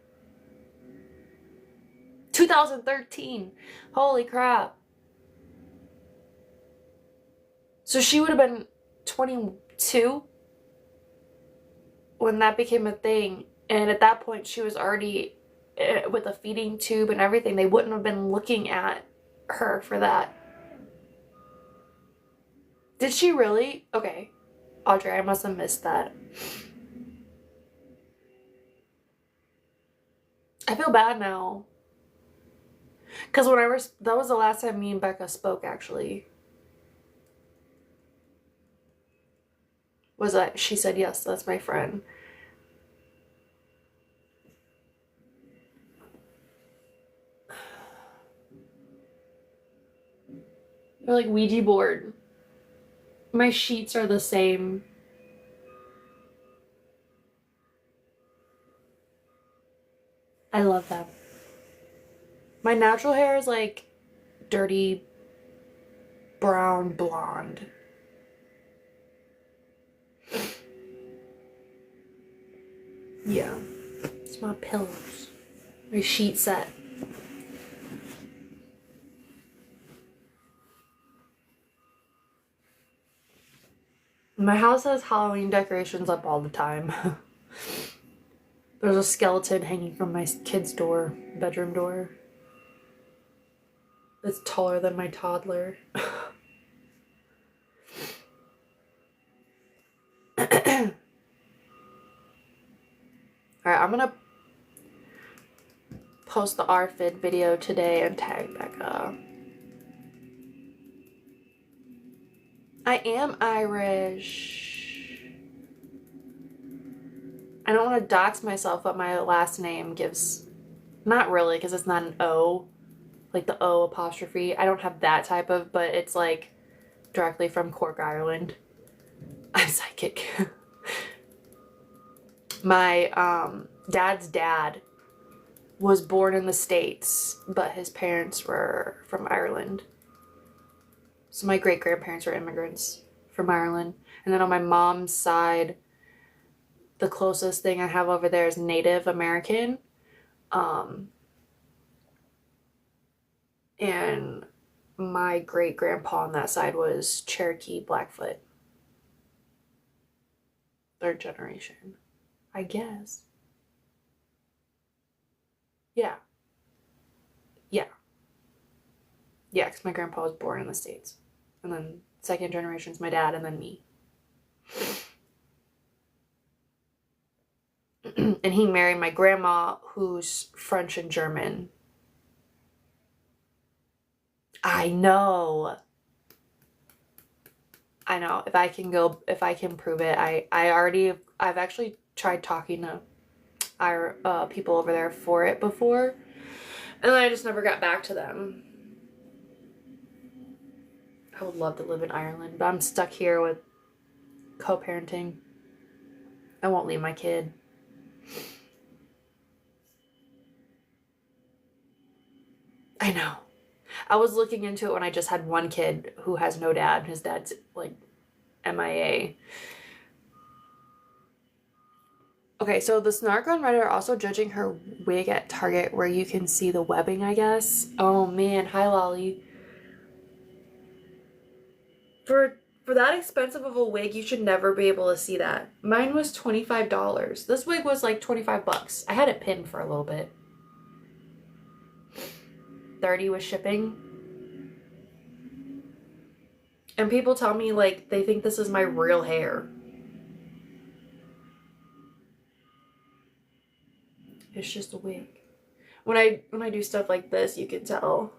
2013. Holy crap. So she would have been 22 when that became a thing. And at that point, she was already with a feeding tube and everything. They wouldn't have been looking at her for that. Did she really? Okay. Audrey, I must have missed that. I feel bad now. Because that was the last time me and Becca spoke, actually. Was that she said, yes, that's my friend. They're like Ouija board. My sheets are the same. I love them. My natural hair is like dirty brown blonde. Yeah. It's my pillows. My sheet set. My house has Halloween decorations up all the time. There's a skeleton hanging from my kid's door, bedroom door. It's taller than my toddler. Alright, I'm gonna post the RFID video today and tag Becca. I am Irish. I don't want to dox myself, but my last name gives... Not really, because it's not an O. Like the O apostrophe. I don't have that type of, but it's like directly from Cork, Ireland. I'm psychic. My dad's dad was born in the States, but his parents were from Ireland. So my great-grandparents were immigrants from Ireland. And then on my mom's side, the closest thing I have over there is Native American. And my great-grandpa on that side was Cherokee Blackfoot. Third generation, I guess. Yeah. Yeah. Yeah, because my grandpa was born in the States. And then second generation's my dad and then me. And he married my grandma, who's French and German. I know. If I can prove it. I've actually tried talking to our people over there for it before, and then I just never got back to them. I would love to live in Ireland, but I'm stuck here with co-parenting. I won't leave my kid. I know. I was looking into it when I just had one kid who has no dad. His dad's like MIA. Okay, so the snark on Reddit are also judging her wig at Target where you can see the webbing, I guess. Oh man, hi Lolly. For that expensive of a wig, you should never be able to see that. Mine was $25. This wig was like 25 bucks. I had it pinned for a little bit. 30 with shipping. And people tell me like they think this is my real hair. It's just a wig. When I do stuff like this, you can tell.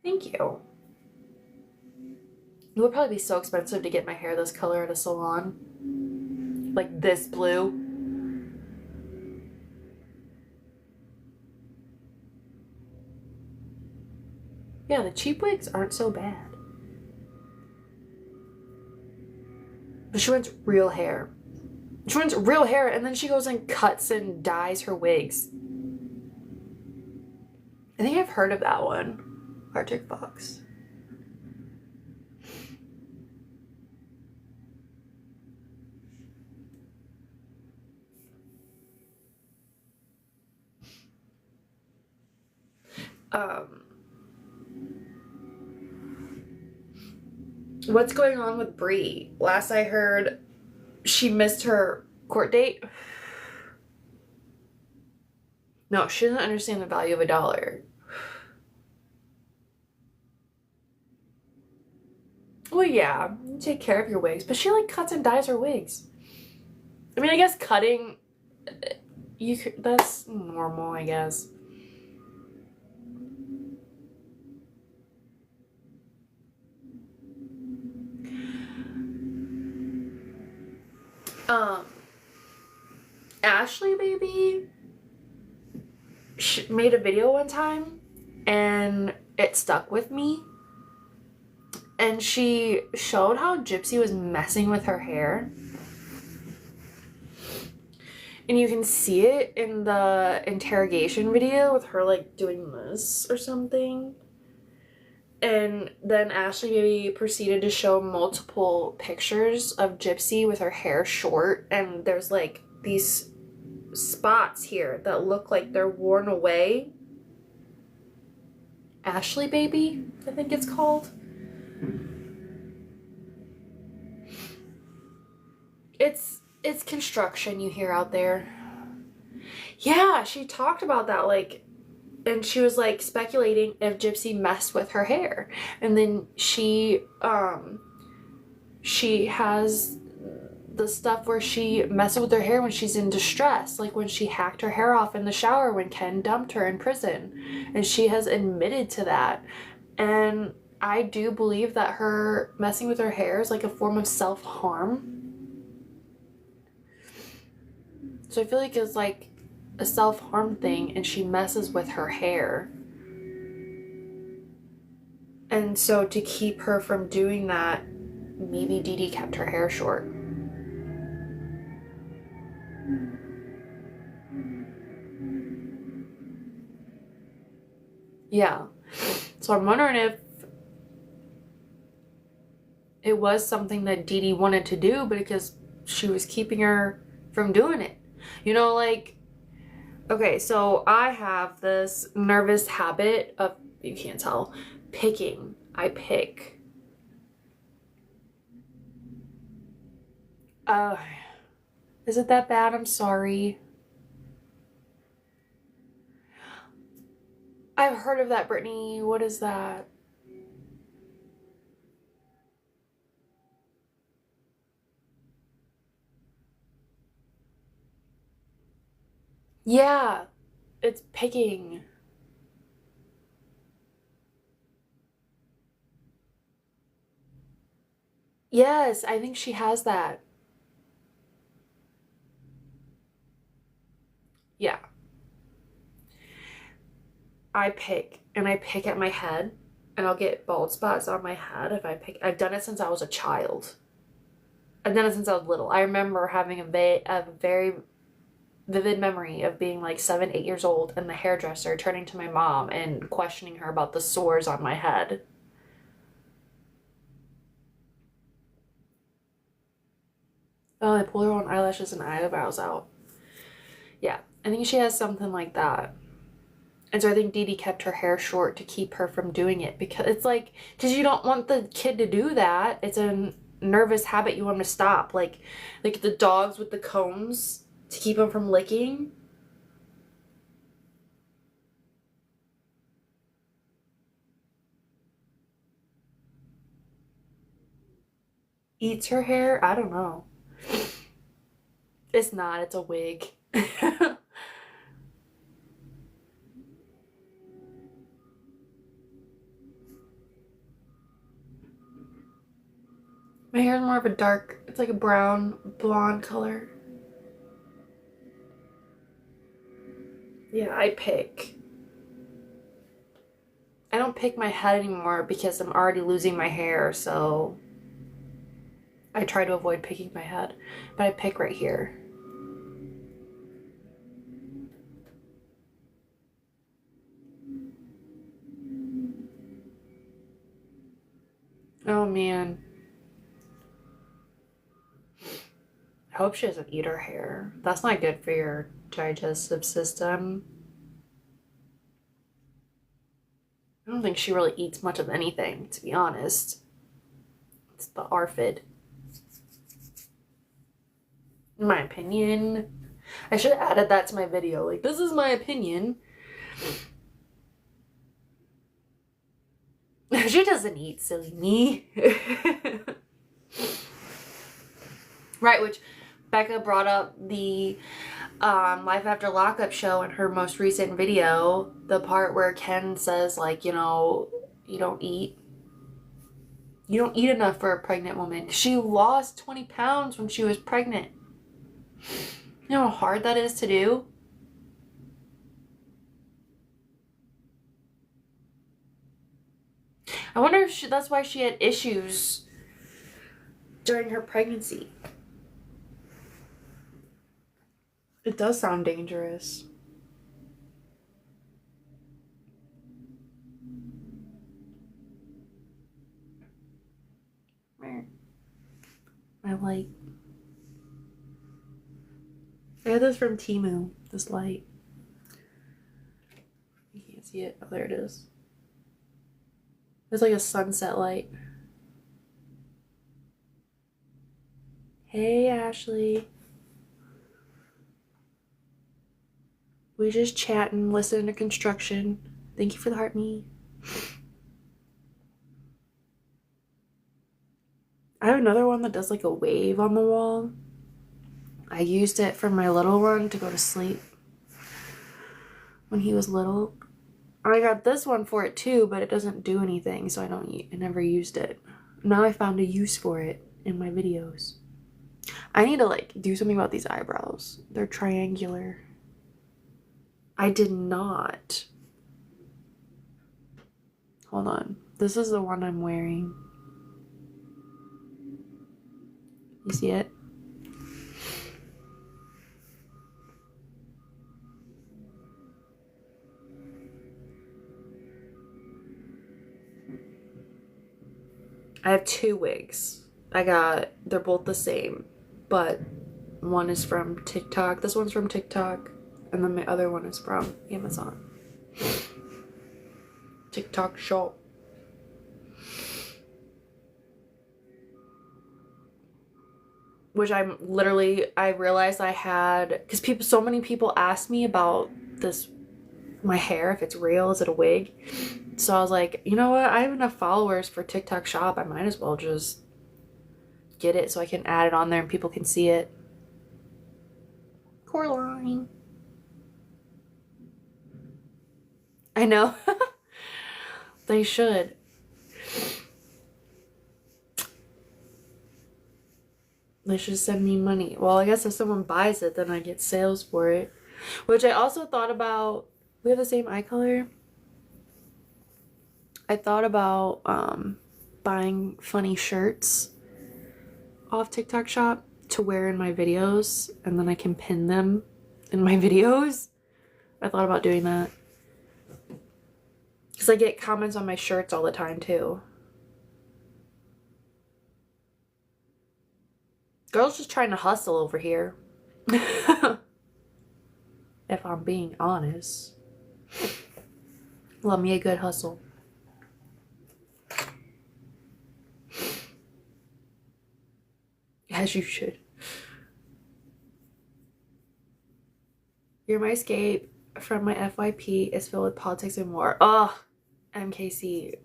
Thank you. It would probably be so expensive to get my hair this color at a salon. Like this blue. Yeah, the cheap wigs aren't so bad. But she wants real hair. She wants real hair, and then she goes and cuts and dyes her wigs. I think I've heard of that one. Arctic Fox. What's going on with Brie? Last I heard, she missed her court date. No, she doesn't understand the value of a dollar. Well, yeah, you take care of your wigs, but she like cuts and dyes her wigs. I mean, I guess cutting, that's normal, I guess. Ashley baby made a video one time and it stuck with me, and she showed how Gypsy was messing with her hair, and you can see it in the interrogation video with her like doing this or something. And then Ashley baby proceeded to show multiple pictures of Gypsy with her hair short, and there's like these spots here that look like they're worn away. Ashley Baby, I think it's called. It's construction you hear out there. Yeah, she talked about that, like, and she was like speculating if Gypsy messed with her hair. And then she has the stuff where she messes with her hair when she's in distress, like when she hacked her hair off in the shower when Ken dumped her in prison. And she has admitted to that. And I do believe that her messing with her hair is like a form of self-harm. So I feel like it's like a self-harm thing, and she messes with her hair. And so to keep her from doing that, maybe Dee Dee kept her hair short. Yeah. So I'm wondering if it was something that Dee Dee wanted to do, but because she was keeping her from doing it. You know, like, okay, so I have this nervous habit of, you can't tell, picking. I pick. Is it that bad? I'm sorry. I've heard of that, Brittany. What is that? Yeah, it's picking. Yes, I think she has that. Yeah. I pick, and I pick at my head, and I'll get bald spots on my head if I pick. I've done it since I was a child. I've done it since I was little. I remember having a very vivid memory of being like 7, 8 years old and the hairdresser turning to my mom and questioning her about the sores on my head. Oh, they pull her own eyelashes and eyebrows out. Yeah, I think she has something like that. And so I think Dee Dee kept her hair short to keep her from doing it, because it's like, because you don't want the kid to do that. It's a nervous habit you want to stop. Like the dogs with the combs to keep them from licking. Eats her hair? I don't know. It's not, it's a wig. My hair is more of a dark, it's like a brown, blonde color. Yeah, I pick. I don't pick my head anymore because I'm already losing my hair, so I try to avoid picking my head. But I pick right here. Oh man. I hope she doesn't eat her hair. That's not good for your digestive system. I don't think she really eats much of anything, to be honest. It's the ARFID. In my opinion. I should have added that to my video. Like, this is my opinion. She doesn't eat, silly me. Right, which Becca brought up the Life After Lockup show in her most recent video. The part where Ken says, like, you know, you don't eat enough for a pregnant woman. She lost 20 pounds when she was pregnant. You know how hard that is to do? I wonder if that's why she had issues during her pregnancy. It does sound dangerous. My light. I got this from Temu, this light. You can't see it. Oh, there it is. It's like a sunset light. Hey, Ashley. We just chatting, listening to construction. Thank you for the heart, me. I have another one that does like a wave on the wall. I used it for my little one to go to sleep when he was little. I got this one for it too, but it doesn't do anything, so I never used it. Now I found a use for it in my videos. I need to like do something about these eyebrows. They're triangular. I did not. Hold on. This is the one I'm wearing. You see it? I have two wigs. They're both the same, but one is from TikTok. This one's from TikTok, and then my other one is from Amazon. TikTok shop. Which I realized I had, because so many people asked me about my hair, if it's real, is it a wig? So I was like, you know what? I have enough followers for TikTok shop. I might as well just get it so I can add it on there and people can see it. Coraline. I know. They should. They should send me money. Well, I guess if someone buys it, then I get sales for it. Which I also thought about. We have the same eye color. I thought about buying funny shirts off TikTok shop to wear in my videos, and then I can pin them in my videos. I thought about doing that. Because I get comments on my shirts all the time too. Girls just trying to hustle over here. If I'm being honest. Love me a good hustle. As you should. You're my escape from my FYP is filled with politics and war. Ugh, MKC.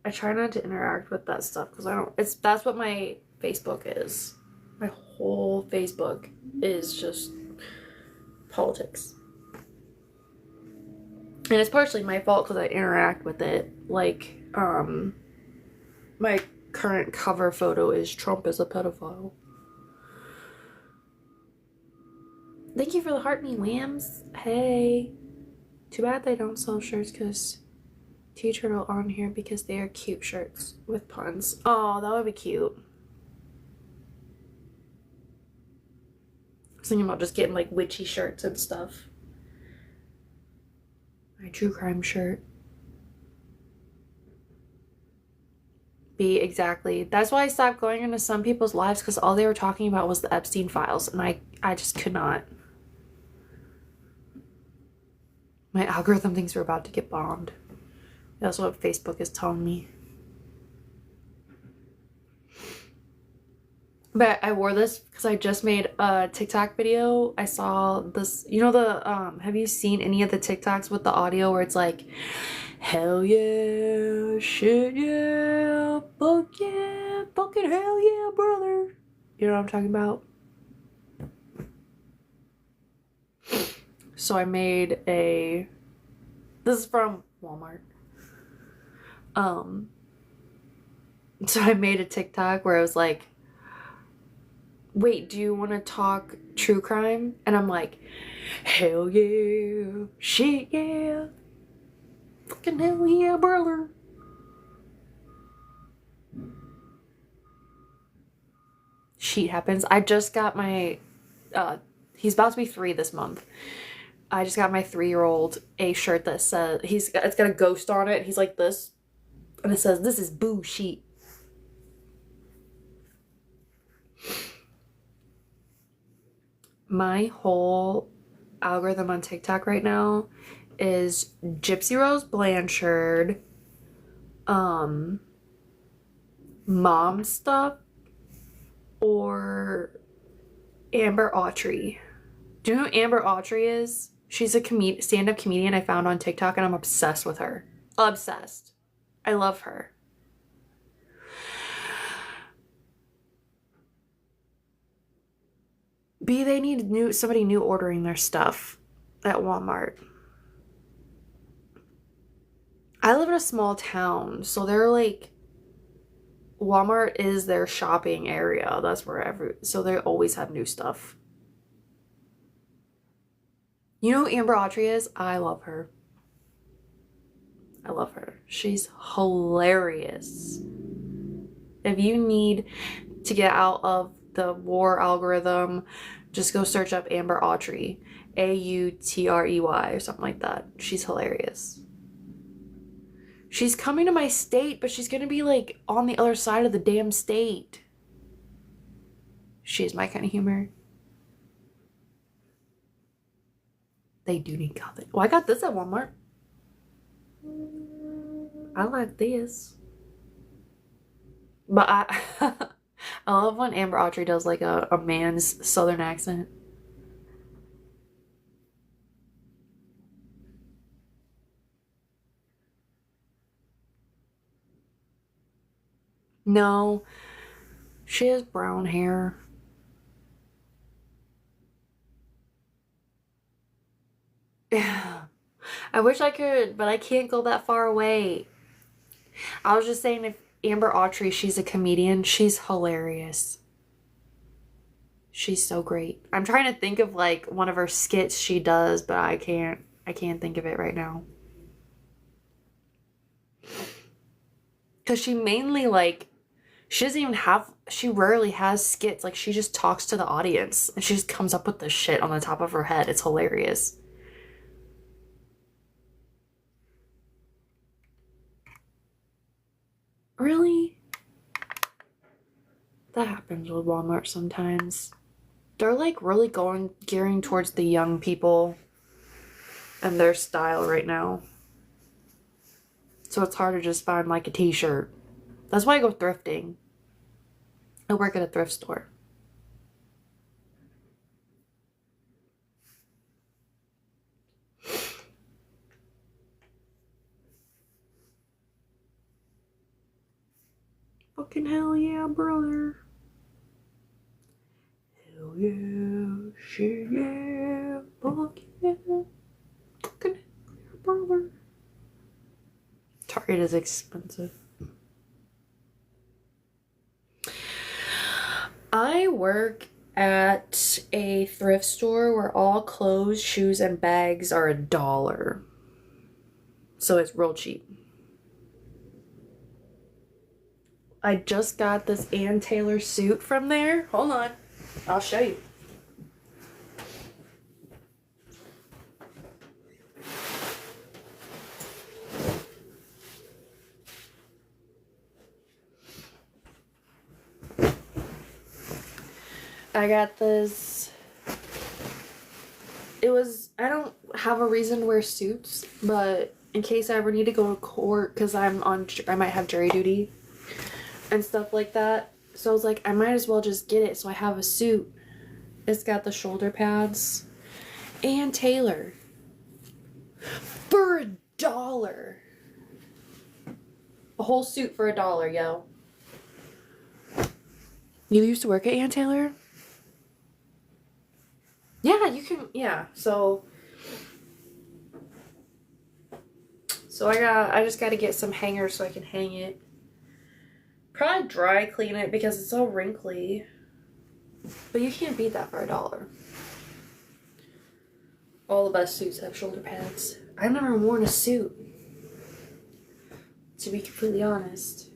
I try not to interact with that stuff because that's what my Facebook is. My whole Facebook is just politics. And it's partially my fault because I interact with it. Like, my current cover photo is Trump is a pedophile. Thank you for the heart me, Lambs. Hey. Too bad they don't sell shirts because T-Turtle on here because they are cute shirts with puns. Oh, that would be cute. I was thinking about just getting like witchy shirts and stuff. My true crime shirt. Exactly. That's why I stopped going into some people's lives because all they were talking about was the Epstein files, and I just could not. My algorithm thinks we're about to get bombed. That's what Facebook is telling me. But I wore this because I just made a TikTok video. I saw this, you know, have you seen any of the TikToks with the audio where it's like, hell yeah, shit yeah, fuck yeah, fucking hell yeah, brother. You know what I'm talking about? So I made this is from Walmart. So I made a TikTok where I was like, wait, do you want to talk true crime? And I'm like, hell yeah, shit yeah, fucking hell yeah, brother. Shit happens. I just got my, he's about to be 3 this month. I just got my 3-year-old a shirt that says, it's got a ghost on it. He's like this. And it says, this is boo sheet. My whole algorithm on TikTok right now is Gypsy Rose Blanchard, mom stuff or Amber Autry. Do you know who Amber Autry is? She's a stand-up comedian I found on TikTok, and I'm obsessed with her. Obsessed. I love her. B, they need somebody new ordering their stuff at Walmart. I live in a small town, so they're like, Walmart is their shopping area. That's where so they always have new stuff. You know who Amber Autry is? I love her. I love her. She's hilarious. If you need to get out of the war algorithm, just go search up Amber Autry. Autrey or something like that. She's hilarious. She's coming to my state, but she's gonna be like on the other side of the damn state. She's my kind of humor. They do need coffee. Well, I got this at Walmart. I like this. But I I love when Amber Autry does like a man's southern accent. No, she has brown hair. I wish I could, but I can't go that far away. I was just saying, if Amber Autry, she's a comedian, she's hilarious. She's so great. I'm trying to think of like one of her skits she does, but I can't think of it right now. Because she mainly like, she rarely has skits. Like, she just talks to the audience and she just comes up with this shit on the top of her head. It's hilarious. Really? That happens with Walmart sometimes. They're like really gearing towards the young people and their style right now. So it's hard to just find like a t-shirt. That's why I go thrifting. I work at a thrift store. Fucking hell yeah, brother. Hell yeah, shit yeah, fuck yeah. Fucking hell yeah, brother. Target is expensive. I work at a thrift store where all clothes, shoes, and bags are $1. So it's real cheap. I just got this Ann Taylor suit from there. Hold on. I'll show you. I got this. I don't have a reason to wear suits, but in case I ever need to go to court, because I might have jury duty and stuff like that. So I was like, I might as well just get it so I have a suit. It's got the shoulder pads. Ann Taylor. For $1. A whole suit for $1, yo. You used to work at Ann Taylor? Yeah, you can, yeah. So I just got to get some hangers so I can hang it. Probably dry clean it because it's so wrinkly. But you can't beat that for $1. All the best suits have shoulder pads. I've never worn a suit, to be completely honest.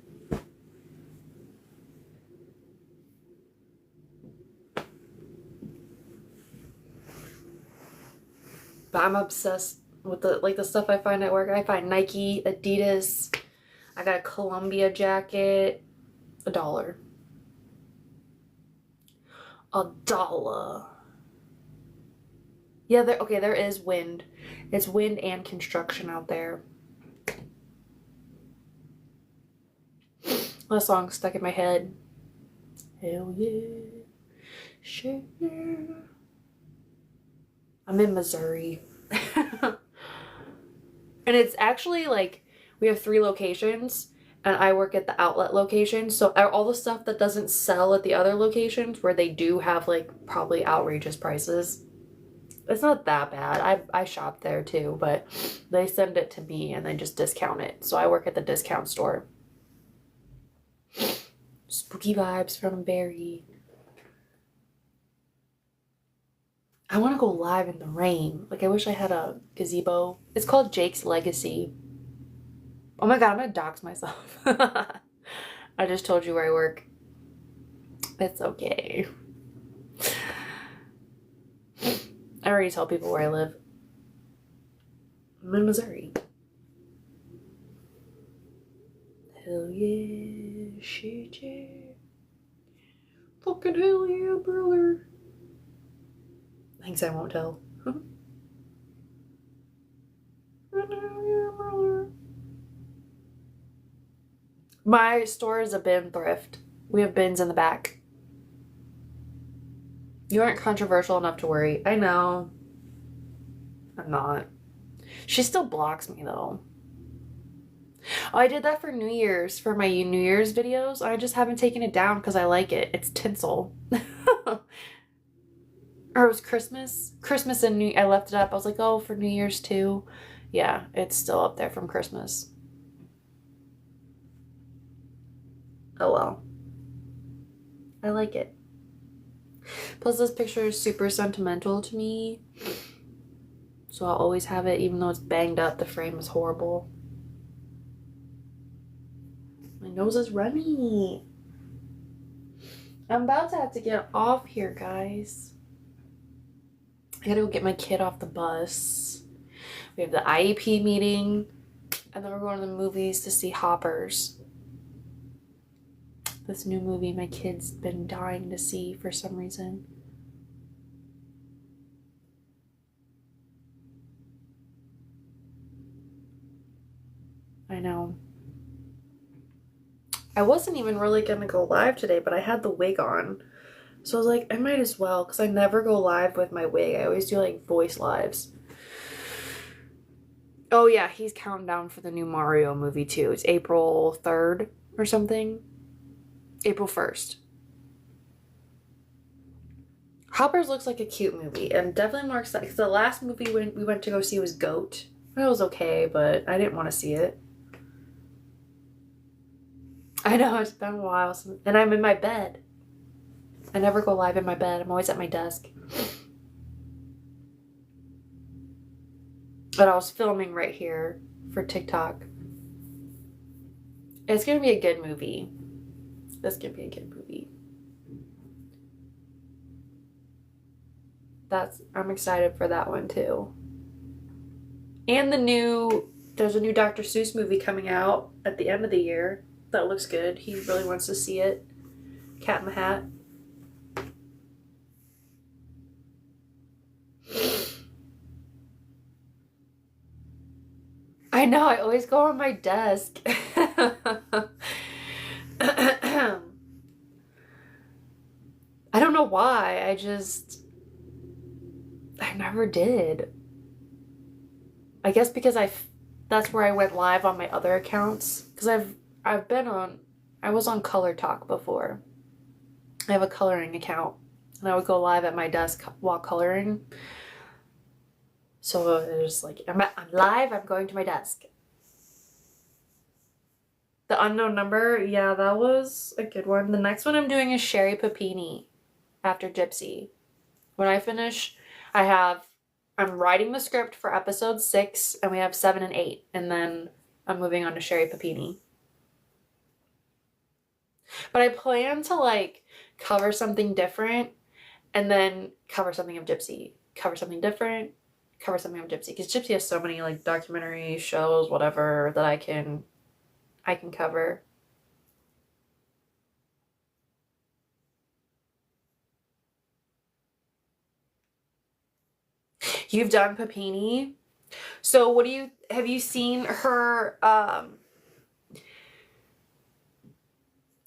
But I'm obsessed with the stuff I find at work. I find Nike, Adidas. I got a Columbia jacket. $1. $1. Yeah, there is wind. It's wind and construction out there. That song's stuck in my head. Hell yeah. Shit yeah. I'm in Missouri. And it's actually like we have 3 locations and I work at the outlet location. So all the stuff that doesn't sell at the other locations where they do have like probably outrageous prices, it's not that bad. I shop there too, but they send it to me and they just discount it. So I work at the discount store. Spooky vibes from Barry. I want to go live in the rain. Like, I wish I had a gazebo. It's called Jake's Legacy. Oh my god, I'm gonna dox myself. I just told you where I work. It's okay. I already tell people where I live. I'm in Missouri. Hell yeah, shit yeah. Fucking hell yeah, brother. Things I won't tell. My store is a bin thrift. We have bins in the back. You aren't controversial enough to worry. I know. I'm not. She still blocks me though. Oh, I did that for New Year's, for my New Year's videos. I just haven't taken it down because I like it. It's tinsel. Or it was Christmas. Christmas and I left it up. I was like, oh, for New Year's too. Yeah, it's still up there from Christmas. Oh well. I like it. Plus this picture is super sentimental to me. So I'll always have it even though it's banged up. The frame is horrible. My nose is runny. I'm about to have to get off here, guys. I gotta go get my kid off the bus. We have the IEP meeting, and then we're going to the movies to see Hoppers. This new movie my kid's been dying to see for some reason. I know. I wasn't even really gonna go live today, but I had the wig on. So I was like, I might as well, because I never go live with my wig. I always do like voice lives. Oh yeah, he's counting down for the new Mario movie too. It's April 3rd or something. April 1st. Hoppers looks like a cute movie. I'm definitely more excited because the last movie we went to go see was Goat. It was okay, but I didn't want to see it. I know, it's been a while since, and I'm in my bed. I never go live in my bed. I'm always at my desk. But I was filming right here for TikTok. It's gonna be a good movie. It's gonna be a good movie. I'm excited for that one too. And there's a new Dr. Seuss movie coming out at the end of the year. That looks good. He really wants to see it. Cat in the Hat. I know, I always go on my desk. I don't know why. I never did. I guess because that's where I went live on my other accounts. Because I was on Color Talk before. I have a coloring account. And I would go live at my desk while coloring. So it was like, I'm live, I'm going to my desk. The Unknown Number, yeah, that was a good one. The next one I'm doing is Sherry Papini after Gypsy. When I finish, I'm writing the script for episode 6, and we have 7 and 8, and then I'm moving on to Sherry Papini. But I plan to like cover something different, and then cover something of Gypsy. Cover something different, cover something of Gypsy. Because Gypsy has so many like documentary shows, whatever, that I can cover. You've done Papini. So have you seen her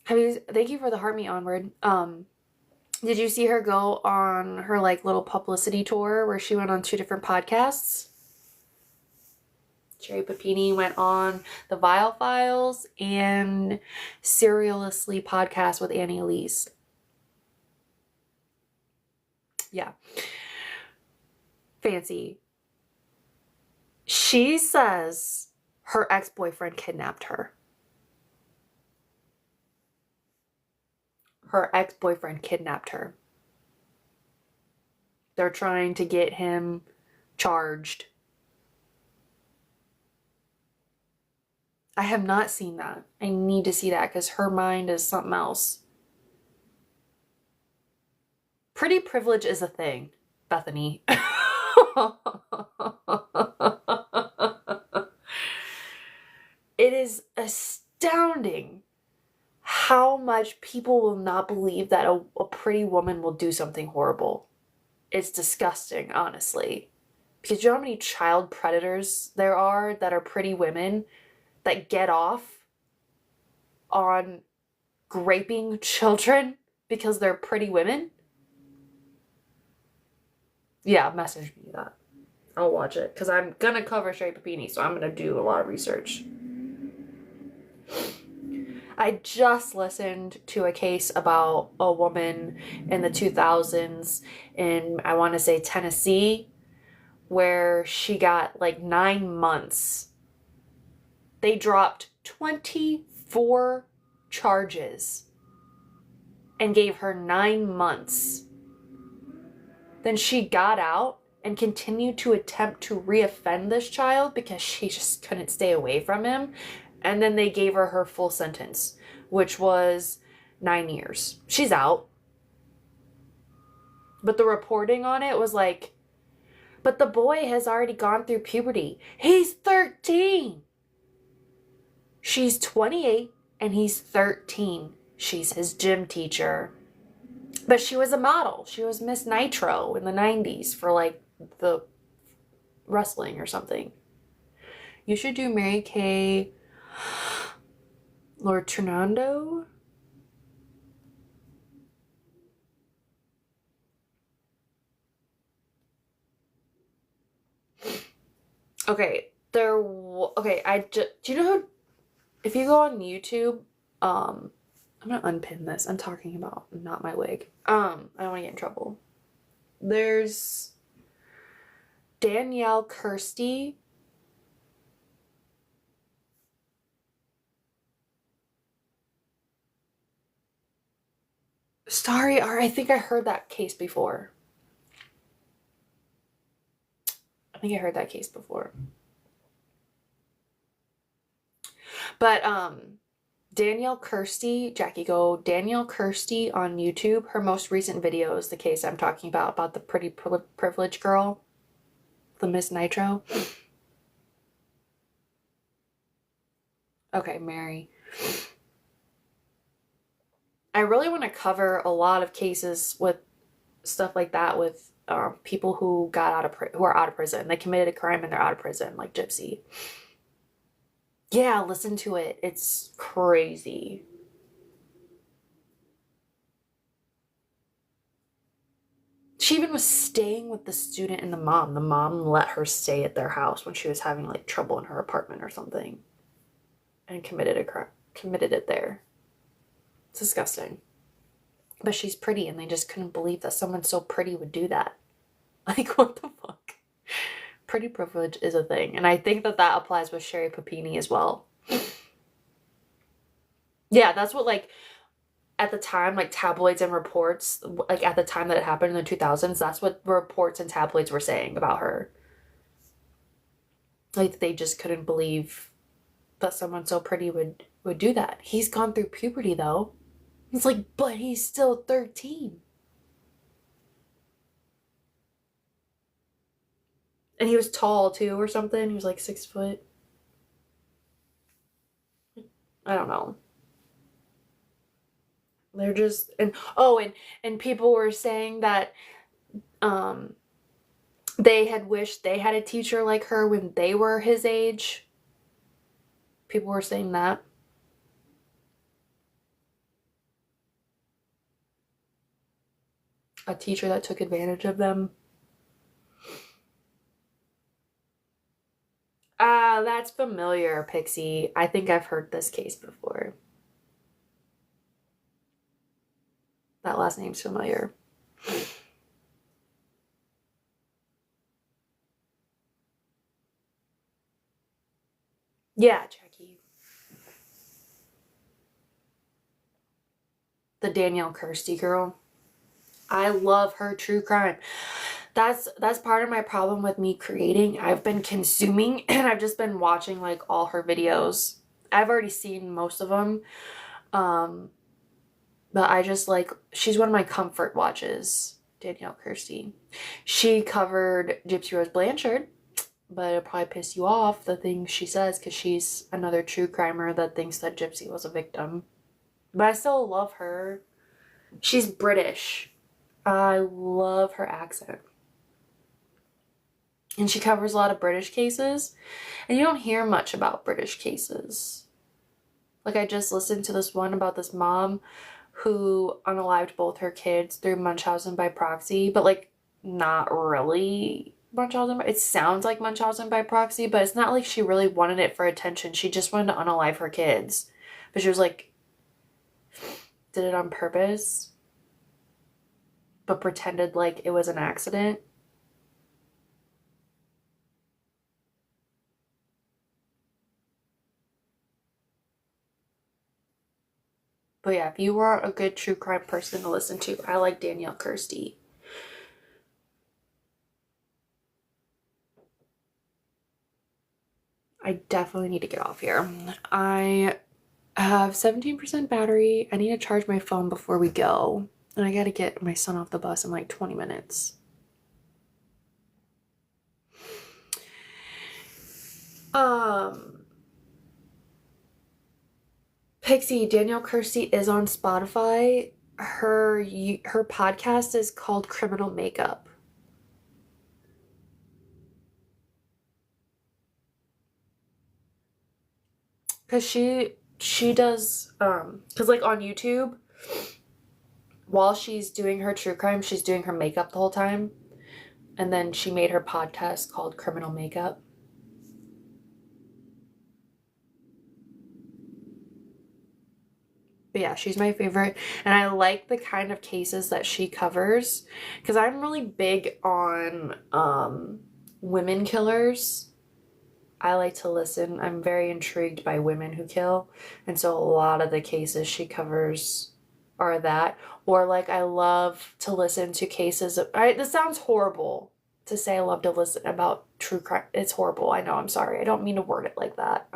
Thank you for the heart me onward. Did you see her go on her like little publicity tour where she went on 2 different podcasts? Sherry Papini went on the Vile Files and Serialously podcast with Annie Elise. Yeah. Fancy. She says her ex-boyfriend kidnapped her. Her ex-boyfriend kidnapped her. They're trying to get him charged. I have not seen that. I need to see that because her mind is something else. Pretty privilege is a thing, Bethany. It is astounding how much people will not believe that a pretty woman will do something horrible. It's disgusting, honestly. Because you know how many child predators there are that are pretty women that get off on raping children because they're pretty women? Yeah, message me that. I'll watch it because I'm gonna cover Sherry Papini, so I'm gonna do a lot of research. I just listened to a case about a woman in the 2000s in, I want to say, Tennessee, where she got like 9 months. They dropped 24 charges and gave her 9 months. Then she got out and continued to attempt to reoffend this child because she just couldn't stay away from him. And then they gave her full sentence, which was 9 years. She's out. But the reporting on it was like, but the boy has already gone through puberty. He's 13. She's 28 and he's 13. She's his gym teacher. But she was a model. She was Miss Nitro in the 90s for like the wrestling or something. You should do Mary Kay Lord Ternando. Okay, do you know who, if you go on YouTube, I'm gonna unpin this. I'm talking about not my wig. I don't want to get in trouble. There's Danielle Kirsty. Sorry, I think I heard that case before. But Danielle Kirsty, Jackie, go Danielle Kirsty on YouTube. Her most recent video is the case I'm talking about the pretty privileged girl, the Miss Nitro. Okay, Mary. I really want to cover a lot of cases with stuff like that with people who who are out of prison. They committed a crime and they're out of prison, like Gypsy. Yeah, listen to it. It's crazy. She even was staying with the student and the mom. The mom let her stay at their house when she was having like trouble in her apartment or something, and committed it there. It's disgusting. But she's pretty, and they just couldn't believe that someone so pretty would do that. Like, what the fuck? Pretty privilege is a thing, and I think that applies with Sherry Papini as well. Yeah, that's what, like, at the time, like, tabloids and reports, like, at the time that it happened in the 2000s, that's what reports and tabloids were saying about her. Like, they just couldn't believe that someone so pretty would do that. He's gone through puberty, though. It's like, but he's still 13. And he was tall, too, or something. He was, like, 6 foot. I don't know. They're just, and people were saying that they had wished they had a teacher like her when they were his age. People were saying that. a teacher that took advantage of them. That's familiar, Pixie. I think I've heard this case before. That last name's familiar. Yeah, Jackie. The Danielle Kirsty girl. I love her true crime. That's part of my problem with me creating. I've been consuming and I've just been watching like all her videos. I've already seen most of them. But I just like, she's one of my comfort watches, Danielle Kirsty. She covered Gypsy Rose Blanchard, but it'll probably piss you off the things she says because she's another true crimer that thinks that Gypsy was a victim. But I still love her. She's British. I love her accent. And she covers a lot of British cases. And you don't hear much about British cases. Like I just listened to this one about this mom who unalived both her kids through Munchausen by proxy, but like not really Munchausen. It sounds like Munchausen by proxy, but it's not like she really wanted it for attention. She just wanted to unalive her kids. But she was like, did it on purpose, but pretended like it was an accident. But yeah, if you were a good true crime person to listen to, I like Danielle Kirsty. I definitely need to get off here. I have 17% battery. I need to charge my phone before we go. And I gotta get my son off the bus in like 20 minutes. Pixie, Danielle Kirsty is on Spotify. Her podcast is called Criminal Makeup. Cause she does cause like on YouTube, while she's doing her true crime, she's doing her makeup the whole time. And then she made her podcast called Criminal Makeup. But yeah, she's my favorite. And I like the kind of cases that she covers. Because I'm really big on women killers. I like to listen. I'm very intrigued by women who kill. And so a lot of the cases she covers are that. Or like I love to listen to cases of, this sounds horrible to say I love to listen about true crime. It's horrible. I know, I'm sorry. I don't mean to word it like that.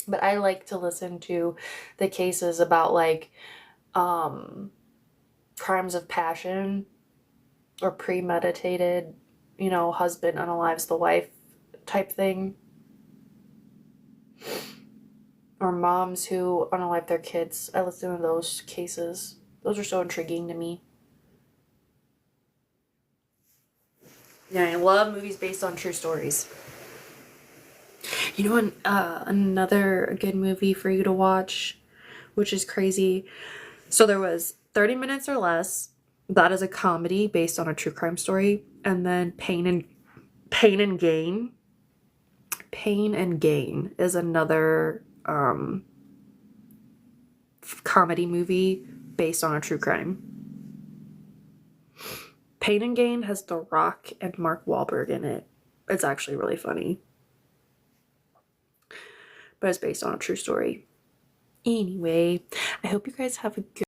But I like to listen to the cases about like crimes of passion or premeditated, husband unalives the wife type thing. Or moms who unalive their kids. I listen to those cases. Those are so intriguing to me. Yeah, I love movies based on true stories. You know, another good movie for you to watch, which is crazy. So there was 30 Minutes or Less. That is a comedy based on a true crime story. And then Pain and Gain. Pain and Gain is another comedy movie based on a true crime. Pain and Gain has The Rock and Mark Wahlberg in it. It's actually really funny. But it's based on a true story. Anyway, I hope you guys have a good